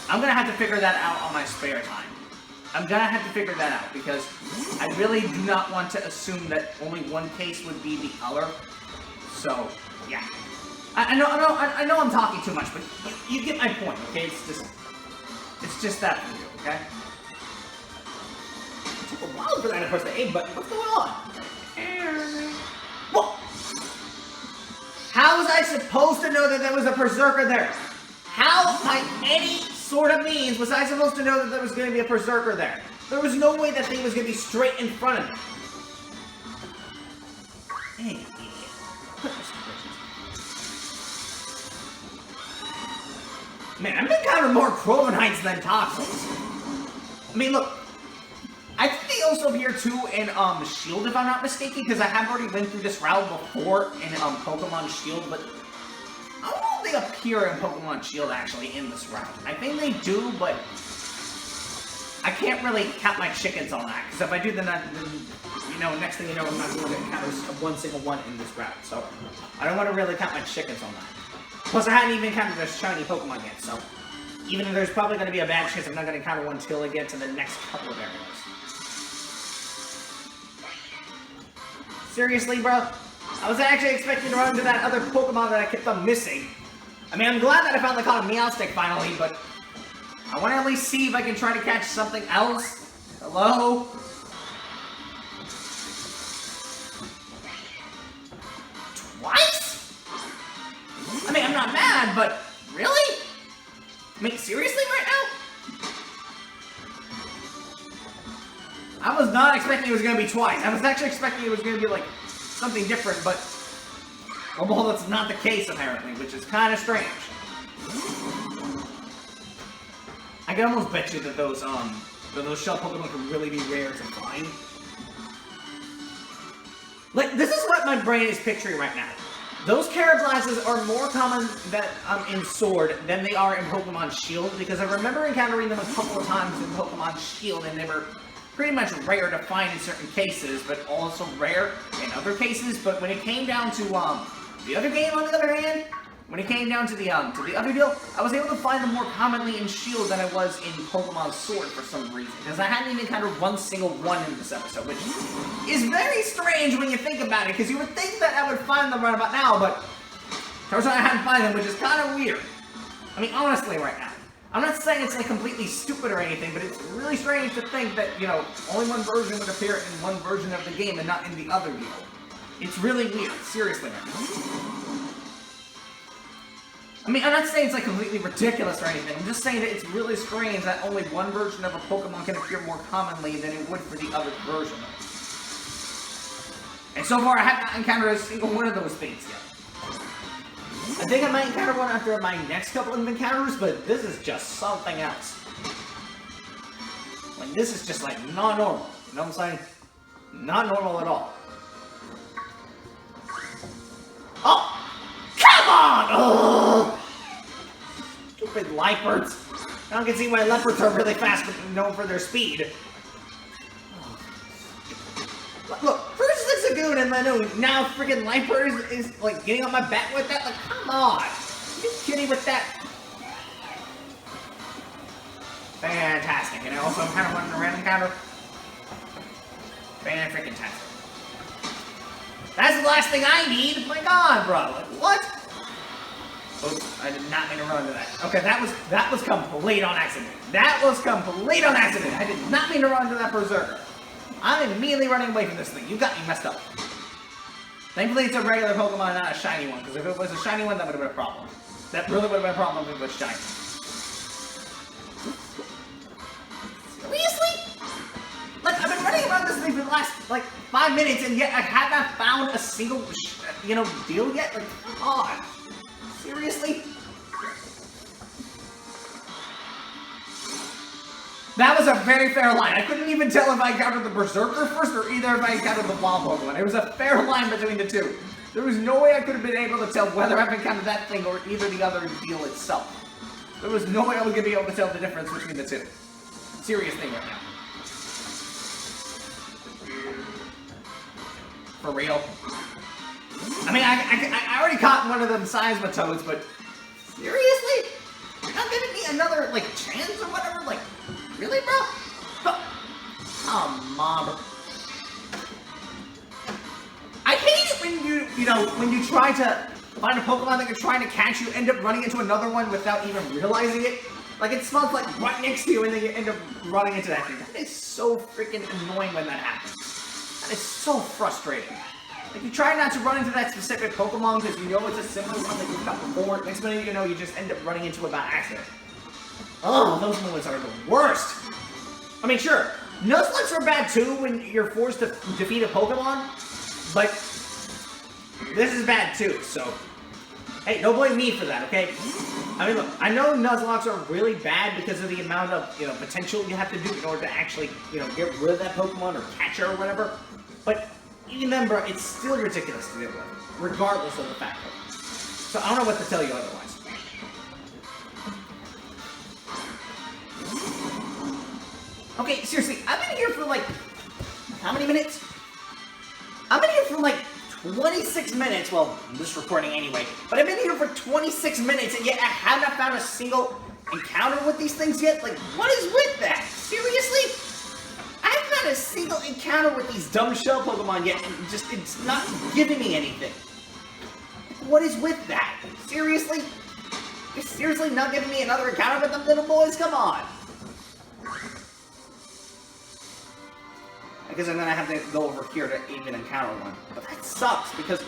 I'm gonna have to figure that out on my spare time. I'm gonna have to figure that out, because I really do not want to assume that only one case would be the other. So, yeah. I know I'm talking too much, but you get my point, okay? It's just that for you, okay? It took a while for that to press the A button. What's going on? What? How was I supposed to know that there was a Berserker there? How, by any sort of means, was I supposed to know that there was going to be a Berserker there? There was no way that thing was going to be straight in front of me. Hey, idiot. Man, I've encountered more Corviknights than Toxels. I mean, look. I think they also appear too in Shield, if I'm not mistaken, because I have already been through this route before in Pokemon Shield, but I don't know if they appear in Pokemon Shield, actually, in this route. I think they do, but I can't really count my chickens on that, because if I do, then you know, next thing you know, I'm not going to encounter one single one in this route, so I don't want to really count my chickens on that. Plus, I haven't even encountered a shiny Pokemon yet, so even if there's probably going to be a bad chance I'm not going to encounter one until I get to the next couple of areas. Seriously, bro? I was actually expecting to run into that other Pokemon that I kept on missing. I mean, I'm glad that I finally caught a Meowstic finally, but I want to at least see if I can try to catch something else. Hello? bad, but really? I mean, seriously right now? I was not expecting it was going to be twice. I was actually expecting it was going to be, like, something different, but... well, that's not the case, apparently, which is kind of strange. I can almost bet you that those shell Pokemon can really be rare to find. Like, this is what my brain is picturing right now. Those Karablasts are more common in Sword than they are in Pokemon Shield, because I remember encountering them a couple of times in Pokemon Shield, and they were pretty much rare to find in certain cases, but also rare in other cases. But when it came down to the other game, on the other hand, when it came down to the other deal, I was able to find them more commonly in Shield than I was in Pokemon Sword for some reason, because I hadn't even encountered one single one in this episode, which is very strange when you think about it, because you would think that I would find them right about now, but turns out I hadn't found them, which is kind of weird. I mean, honestly, right now. I'm not saying it's, like, completely stupid or anything, but it's really strange to think that, you know, only one version would appear in one version of the game and not in the other deal. It's really weird, seriously, right now. I mean, I'm not saying it's, like, completely ridiculous or anything. I'm just saying that it's really strange that only one version of a Pokemon can appear more commonly than it would for the other version. And so far, I have not encountered a single one of those things yet. I think I might encounter one after my next couple of encounters, but this is just something else. Like, this is just, like, not normal. You know what I'm saying? Not normal at all. Oh! Come on! Oh! Stupid Leopards. Now I can see why leopards are really fast, but known for their speed. Look, first it's Zagoon and Lanoon, now freaking Leopard is like getting on my back with that. Like, come on! Are you kidding with that? Fantastic. And I also kind of wanted a random counter. Fan-freaking-tastic. That's the last thing I need. My God, bro. Like, what? Oops, I did not mean to run into that. Okay, that was complete on accident. That was complete on accident. I did not mean to run into that Berserker. I'm immediately running away from this thing. You got me messed up. Thankfully, it's a regular Pokemon, not a shiny one. Because if it was a shiny one, that would have been a problem. That really would have been a problem if it was shiny. Seriously? Like, I've been running around this thing for the last, like, 5 minutes, and yet I have not found a single, you know, deal yet? Like, come on. Seriously? That was a very fair line. I couldn't even tell if I encountered the Berserker first or either if I encountered the Wild Pokemon. It was a fair line between the two. There was no way I could have been able to tell whether I've encountered that thing or either the other deal itself. There was no way I was going to be able to tell the difference between the two. Serious thing right now. For real. I mean, I already caught one of them Seismitoads, but seriously? You're not giving me another, like, chance or whatever? Like, really, bro? Oh, Mom. I hate it when when you try to find a Pokemon that you're trying to catch, you end up running into another one without even realizing it. Like, it spawns, like, right next to you, and then you end up running into that thing. That is so freaking annoying when that happens. That is so frustrating. Like, you try not to run into that specific Pokemon because you know it's a similar one that you've got before. Next minute you know, you just end up running into it by accident. Oh, those moments are the worst. I mean, sure, Nuzlocke are bad too when you're forced to defeat a Pokemon, but this is bad too, so hey, don't blame me for that, okay? I mean, look, I know Nuzlocke are really bad because of the amount of, potential you have to do in order to actually, get rid of that Pokemon or catch her or whatever, but even then, bro, it's still ridiculous to deal with, regardless of the fact of it. So I don't know what to tell you otherwise. Okay, seriously, I've been here for like, how many minutes? I've been here for like 26 minutes, well, this recording anyway, but I've been here for 26 minutes and yet I have not found a single encounter with these things yet? Like, what is with that? Seriously? I haven't had a single encounter with these dumb shell Pokemon yet, and it's not giving me anything. What is with that? Seriously? You're seriously not giving me another encounter with them little boys? Come on! I guess I'm gonna have to go over here to even encounter one. But that sucks, because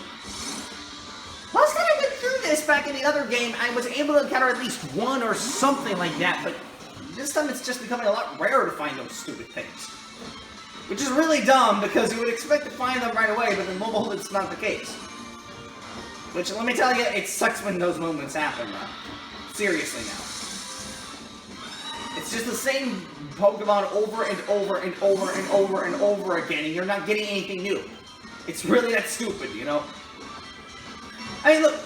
last time I went through this, this back in the other game, I was able to encounter at least one or something like that, but this time it's just becoming a lot rarer to find those stupid things. Which is really dumb, because you would expect to find them right away, but in mobile it's not the case. Which, let me tell you, it sucks when those moments happen, though. Seriously now. It's just the same Pokemon over and over and over and over and over again, and you're not getting anything new. It's really that stupid, you know? I mean, look,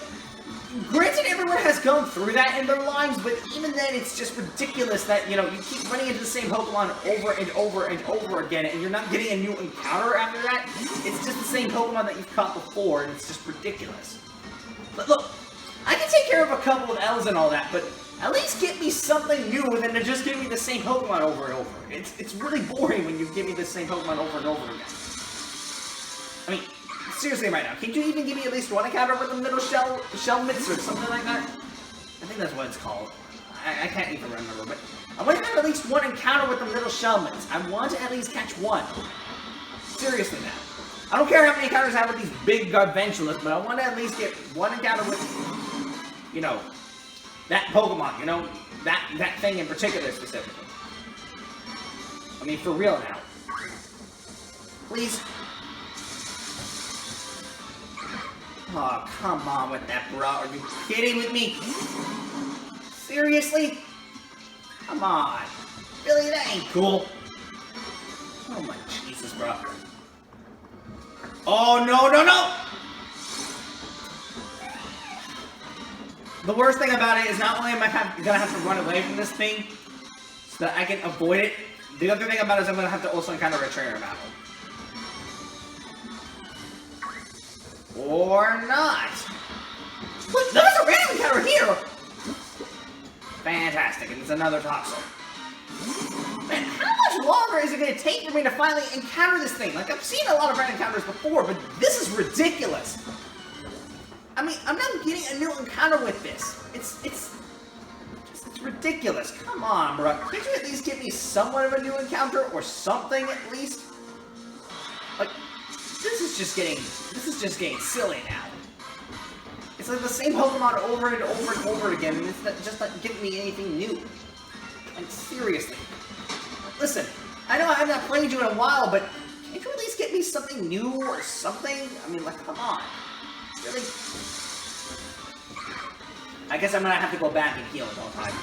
granted everyone has gone through that in their lives, but even then it's just ridiculous that, you know, you keep running into the same Pokemon over and over and over again, and you're not getting a new encounter after that. It's just the same Pokemon that you've caught before, and it's just ridiculous. But look, I can take care of a couple of L's and all that, but at least get me something new than to just give me the same Pokemon over and over. It's really boring when you give me the same Pokemon over and over again. I mean, seriously right now, can't you even give me at least one encounter with the middle Shelmets or something like that? I think that's what it's called. I can't even remember, but I want to have at least one encounter with the middle Shelmets. I want to at least catch one. Seriously now. I don't care how many encounters I have with these big Gargantulas, but I want to at least get one encounter with, you know, that Pokemon, you know? That thing in particular specifically. I mean, for real now. Please. Oh, come on with that, bro. Are you kidding with me? Seriously? Come on. Really? That ain't cool. Oh my Jesus, bro. Oh, no, no, no! The worst thing about it is not only am I gonna have to run away from this thing so that I can avoid it, the other thing about it is I'm gonna have to also encounter a trainer battle. Or not. Look, there's a random encounter here! Fantastic, and it's another Toxel. Man, how much longer is it going to take for me to finally encounter this thing? Like, I've seen a lot of random encounters before, but this is ridiculous. I mean, I'm not getting a new encounter with this. It's ridiculous. Come on, bro. Can't you at least give me somewhat of a new encounter or something at least? Like, this is just getting silly now. It's like the same Pokemon over and over and over again, and it's just not giving me anything new. Like, seriously. Listen, I know I have not played you in a while, but can't you at least get me something new or something? I mean, like, come on. Really? I guess I'm gonna have to go back and heal it all the time.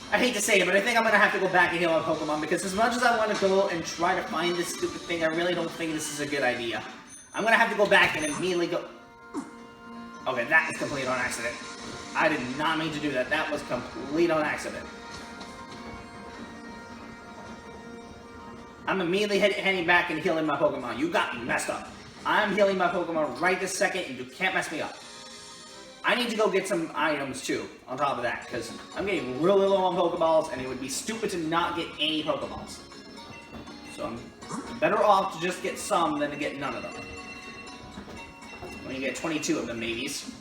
I hate to say it, but I think I'm gonna have to go back and heal a Pokemon, because as much as I want to go and try to find this stupid thing, I really don't think this is a good idea. I'm gonna have to go back and immediately go... Okay, that was complete on accident. I did not mean to do that. That was complete on accident. I'm immediately heading back and healing my Pokemon. You got me messed up. I'm healing my Pokemon right this second, and you can't mess me up. I need to go get some items, too, on top of that, because I'm getting really low on Pokeballs, and it would be stupid to not get any Pokeballs. So I'm better off to just get some than to get none of them. When you get 22 of them, maybes.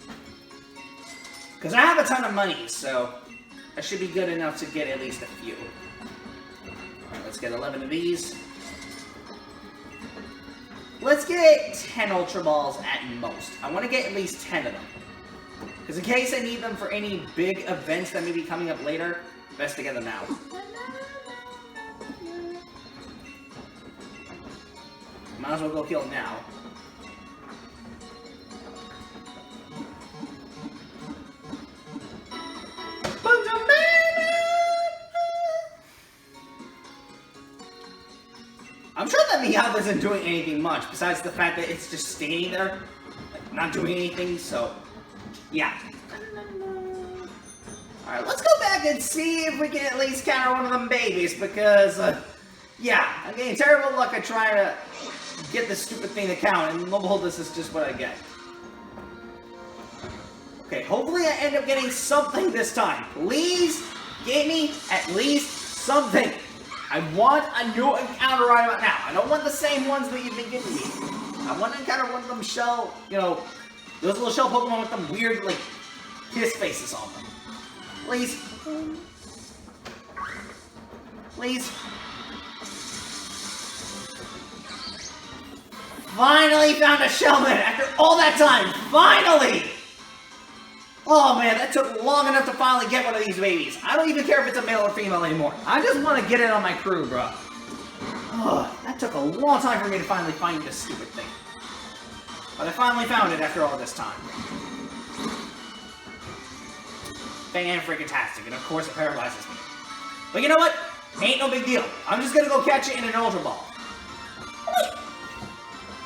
Because I have a ton of money, so I should be good enough to get at least a few. Alright, let's get 11 of these. Let's get 10 Ultra Balls at most. I want to get at least 10 of them. Because in case I need them for any big events that may be coming up later, best to get them now. Might as well go kill them now. I'm sure that Meowth isn't doing anything much, besides the fact that it's just standing there, like, not doing anything, so, yeah. Alright, let's go back and see if we can at least counter one of them babies, because, yeah, I'm getting terrible luck at trying to get this stupid thing to count, and lo and behold, this is just what I get. Okay, hopefully I end up getting something this time. Please give me at least something. I want a new encounter right about now. I don't want the same ones that you've been giving me. I want to encounter one of them shell, you know, those little shell Pokemon with them weird, like, kiss faces on them. Please. Please. finally found a Shellman after all that time. Finally! Oh man, that took long enough to finally get one of these babies. I don't even care if it's a male or female anymore. I just want to get it on my crew, bro. Oh, that took a long time for me to finally find this stupid thing. But I finally found it after all this time. Fan-freaking-tastic, and of course it paralyzes me. But you know what? Ain't no big deal. I'm just gonna go catch it in an Ultra Ball. Wait.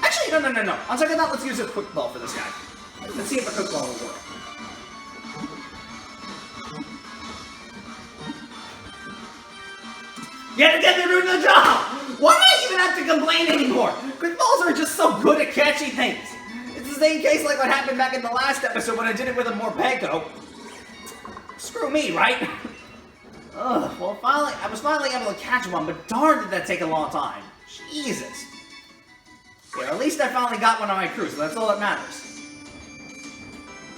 Actually, no. On second thought, let's use a Quick Ball for this guy. Let's see if a Quick Ball will work. Yet again, they're doing the job! Why do I even have to complain anymore? Quick Balls are just so good at catching things. It's the same case like what happened back in the last episode when I did it with a Morpeko. Screw me, right? Ugh, well, I was finally able to catch one, but darn did that take a long time. Jesus. Yeah, at least I finally got one on my crew, so that's all that matters.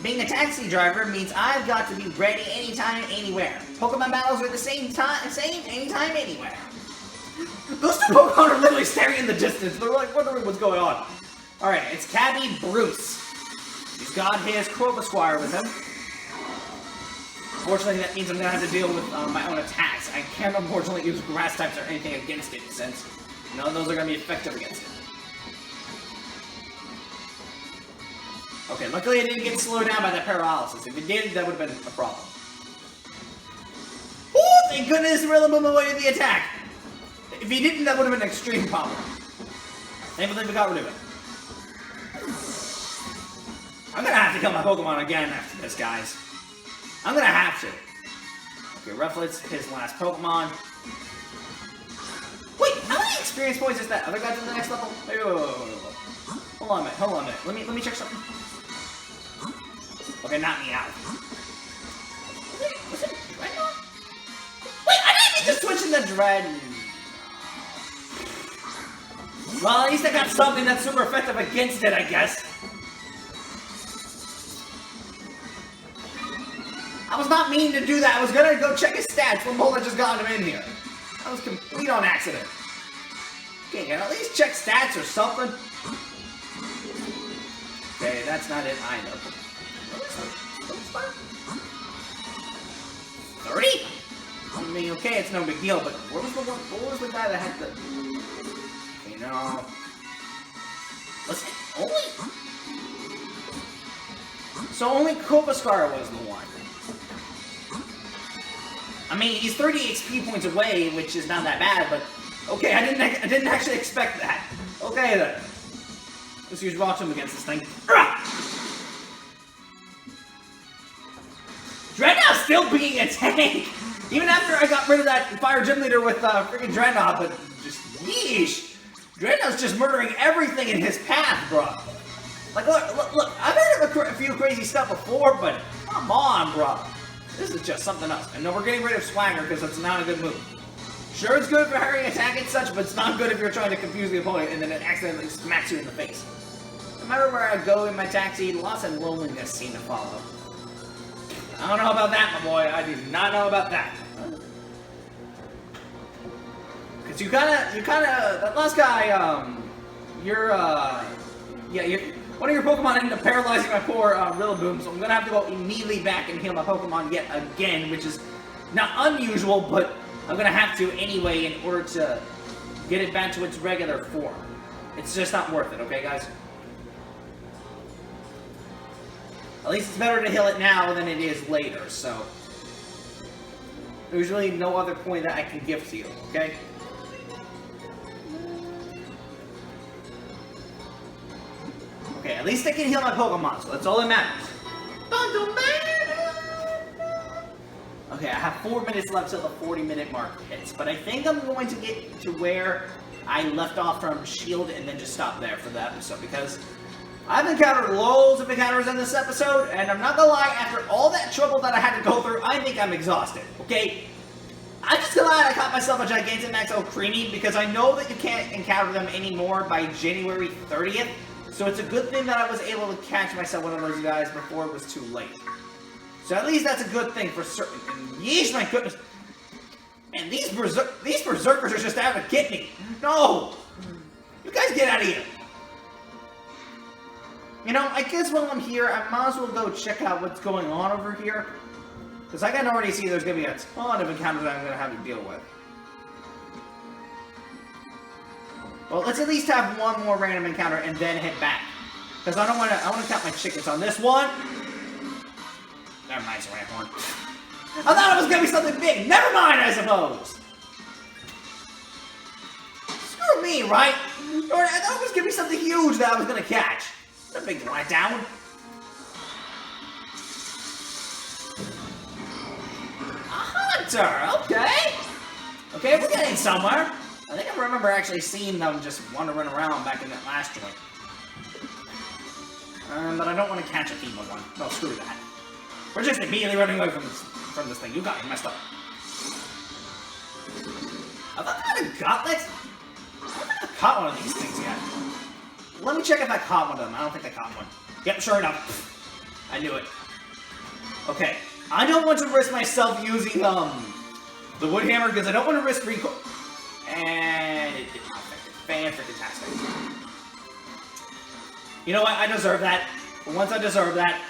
Being a taxi driver means I've got to be ready anytime, anywhere. Pokemon battles are the same anytime, anywhere. Those two Pokemon are literally staring in the distance. They're like wondering what's going on. Alright, it's Cappy Bruce. He's got his Corvisquire with him. Unfortunately, that means I'm going to have to deal with my own attacks. I can't unfortunately use grass types or anything against it, since none of those are going to be effective against it. Okay, luckily I didn't get slowed down by that paralysis. If it did, that would have been a problem. Oh, thank goodness Rillaboom avoided the attack! If he didn't, that would have been an extreme problem. Thankfully we got rid of it. I'm gonna have to kill my Pokemon again after this, guys. I'm gonna have to. Okay, Rufflet's his last Pokemon. Wait, how many experience points is that? Other guys in the next level? Wait. Hold on a minute. Let me check something. Okay, not me out. Was it Dreadnought? Wait, I didn't even just switch in the Dreadnought. Well, at least I got something that's super effective against it, I guess. I was not meaning to do that. I was gonna go check his stats when Mola just got him in here. That was complete on accident. Okay, can I at least check stats or something? Okay, that's not it either. 30? I mean, okay, it's no big deal, but what was the guy that had the... Okay, no... Was it only... So only Corvisquire was the one. I mean, he's 30 XP points away, which is not that bad, but... Okay, I didn't actually expect that. Okay, then. Let's use Rock Tomb against this thing. Dreadnought's still being a tank! Even after I got rid of that Fire Gym Leader with freaking Dreadnought, but just yeesh! Dreadnought's just murdering everything in his path, bro. Like, look, I've heard of a few crazy stuff before, but come on, bro. This is just something else. And no, we're getting rid of Swagger because it's not a good move. Sure, it's good for hurrying attack and such, but it's not good if you're trying to confuse the opponent and then it accidentally smacks you in the face. No matter where I go in my taxi, loss and loneliness seem to follow. I don't know about that, my boy. I do not know about that. Cause you kinda, that last guy, one of your Pokemon ended up paralyzing my poor Rillaboom, so I'm gonna have to go immediately back and heal my Pokemon yet again, which is not unusual, but I'm gonna have to anyway in order to get it back to its regular form. It's just not worth it, okay, guys? At least it's better to heal it now than it is later, so... There's really no other point that I can give to you, okay? Okay, at least I can heal my Pokemon, so that's all that matters. Okay, I have 4 minutes left till the 40-minute mark hits, but I think I'm going to get to where I left off from Shield and then just stop there for the episode, because I've encountered loads of encounters in this episode, and I'm not gonna lie, after all that trouble that I had to go through, I think I'm exhausted, okay? I'm just glad I caught myself a Gigantamax Creamy, because I know that you can't encounter them anymore by January 30th, so it's a good thing that I was able to catch myself one of those guys before it was too late. So at least that's a good thing for certain. And yeesh, my goodness. And these berserkers are just out to get me. No! You guys get out of here. You know, I guess while I'm here, I might as well go check out what's going on over here. Because I can already see there's going to be a ton of encounters that I'm going to have to deal with. Well, let's at least have one more random encounter and then head back. Because I want to count my chickens on this one. Never mind, it's a ramhorn. I thought it was going to be something big. Never mind, I suppose. Screw me, right? I thought it was going to be something huge that I was going to catch. It's a big letdown. A hunter, okay. Okay, we're getting somewhere. I think I remember actually seeing them just wandering around back in that last joint. But I don't want to catch a female one. No, screw that. We're just immediately running away from this thing. You got me messed up. Have I got a gauntlet? I don't think I've caught one of these things yet. Let me check if I caught one of them. I don't think I caught one. Yep, sure enough. I knew it. Okay. I don't want to risk myself using, the wood hammer because I don't want to risk recoil. And it did not affect it. Fan-freaking-tastic. You know what? I deserve that. For once I deserve that.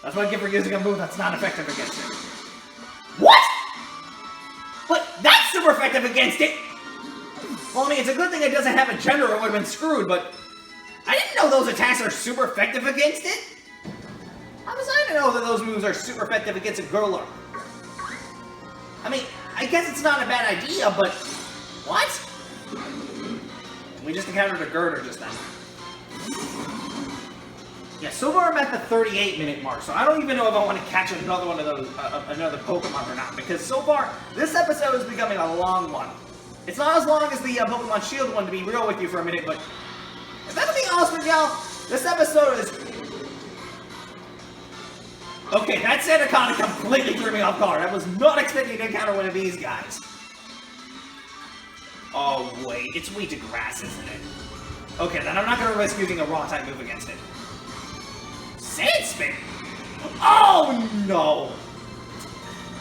That's what I get for using a move that's not effective against it. What? But that's super effective against it! Well, I mean, it's a good thing it doesn't have a gender or it would have been screwed, but I didn't know those attacks are super effective against it. How was I to know that those moves are super effective against a girler? I mean, I guess it's not a bad idea, but what? We just encountered a girder just then. Yeah, so far I'm at the 38-minute mark, so I don't even know if I want to catch another one of those, another Pokemon or not, because so far, this episode is becoming a long one. It's not as long as the Pokemon Shield one, to be real with you for a minute, but if I'm being honest with y'all, this episode is... Okay, that Sandaconda completely threw me off guard. I was not expecting to encounter one of these guys. Oh, wait, it's weak to grass, isn't it? Okay, then I'm not going to risk using a raw-type move against it. Sand Spin! Oh, no!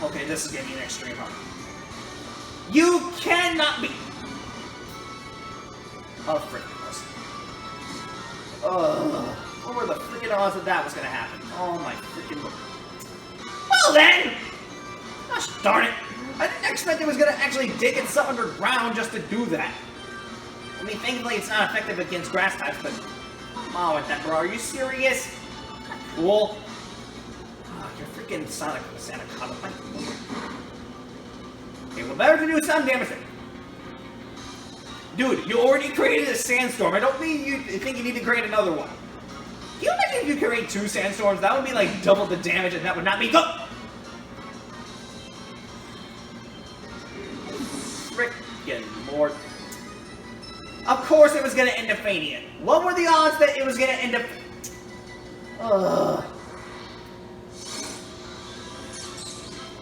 Okay, this is getting an extreme hard. You cannot be... Oh, freaking listen. What were the freaking odds that was going to happen? Oh, my freaking... Well, then! Gosh darn it! I didn't expect it was going to actually dig itself underground just to do that. I mean, thankfully it's not effective against grass types, but... Come on with that, bro. Are you serious? Cool. Oh, you're freaking Sonic Sandaconda. Okay, well, better to do some damage. Dude, you already created a sandstorm. I don't mean you think you need to create another one. Can you imagine if you create 2 sandstorms? That would be like double the damage, and that would not be good. Frickin' Lord. Of course it was gonna end up fainting. What were the odds that it was gonna end up...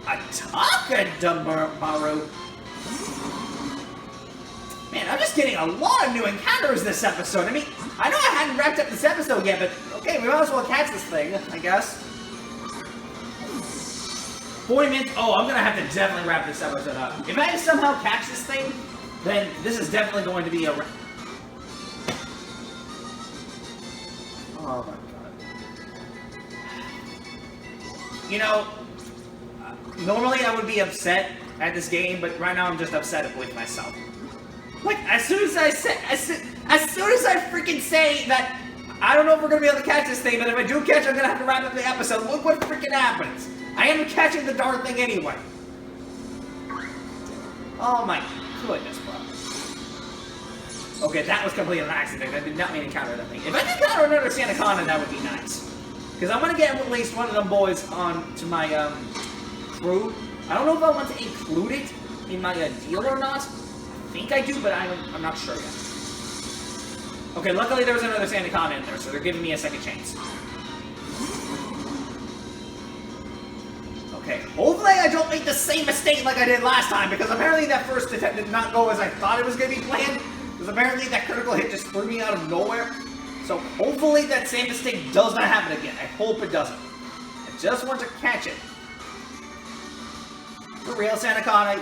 Attackadamaru. Man, I'm just getting a lot of new encounters this episode. I mean, I know I hadn't wrapped up this episode yet, but okay, we might as well catch this thing, I guess. 40 minutes? Oh, I'm gonna have to definitely wrap this episode up. If I somehow catch this thing, then this is definitely going to be a... Oh my god. You know, normally I would be upset at this game, but right now I'm just upset with myself. Like, as soon as I freaking say that I don't know if we're gonna be able to catch this thing, but if I do catch it, I'm gonna have to wrap up the episode. Look what freaking happens. I end up catching the darn thing anyway. Oh my goodness, bro. Okay, that was completely an accident. I did not mean to encounter that thing. If I did encounter another Sandaconda, that would be nice. Because I'm gonna get at least one of them boys on to my crew. I don't know if I want to include it in my deal or not. I think I do, but I'm not sure yet. Okay, luckily there was another Sandaconda in there, so they're giving me a second chance. Okay, hopefully I don't make the same mistake like I did last time, because apparently that first attempt did not go as I thought it was going to be planned, because apparently that critical hit just threw me out of nowhere. So hopefully that same mistake does not happen again. I hope it doesn't. I just want to catch it. For real, Sandaconda,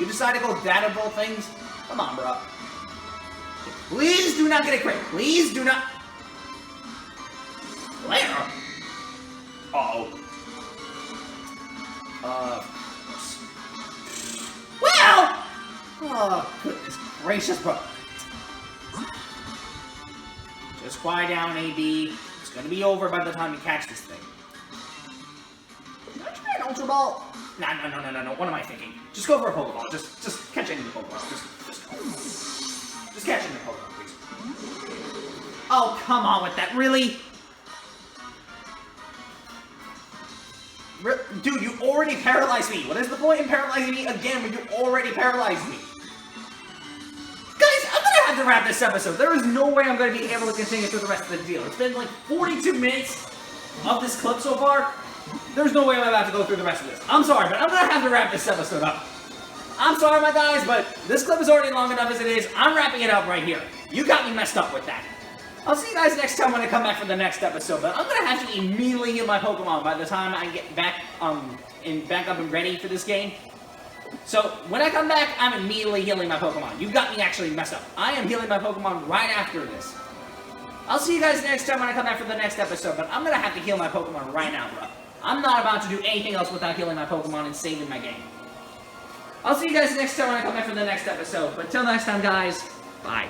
you decide to go that of both things? Come on, bro. Please do not get a crit. Please do not. Where? Uh-oh. Well! Oh, goodness gracious, bro. Just quiet down, AB. It's gonna be over by the time you catch this thing. Should I try an Ultra Ball? No. What am I thinking? Just go for a Pokeball. Just catch any of the Pokeballs. Just catch any of the Pokeball, please. Oh, come on with that. Really? Dude, you already paralyzed me. What is the point in paralyzing me again when you already paralyzed me? Guys, I'm gonna have to wrap this episode. There is no way I'm gonna be able to continue through the rest of the deal. It's been like 42 minutes of this clip so far. There's no way I'm about to go through the rest of this. I'm sorry, but I'm gonna have to wrap this episode up. I'm sorry, my guys, but this clip is already long enough as it is. I'm wrapping it up right here. You got me messed up with that. I'll see you guys next time when I come back for the next episode, but I'm gonna have to immediately heal my Pokemon by the time I get back, back up and ready for this game. So, when I come back, I'm immediately healing my Pokemon. You got me actually messed up. I am healing my Pokemon right after this. I'll see you guys next time when I come back for the next episode, but I'm gonna have to heal my Pokemon right now, bro. I'm not about to do anything else without healing my Pokemon and saving my game. I'll see you guys next time when I come back for the next episode, but until next time, guys, bye.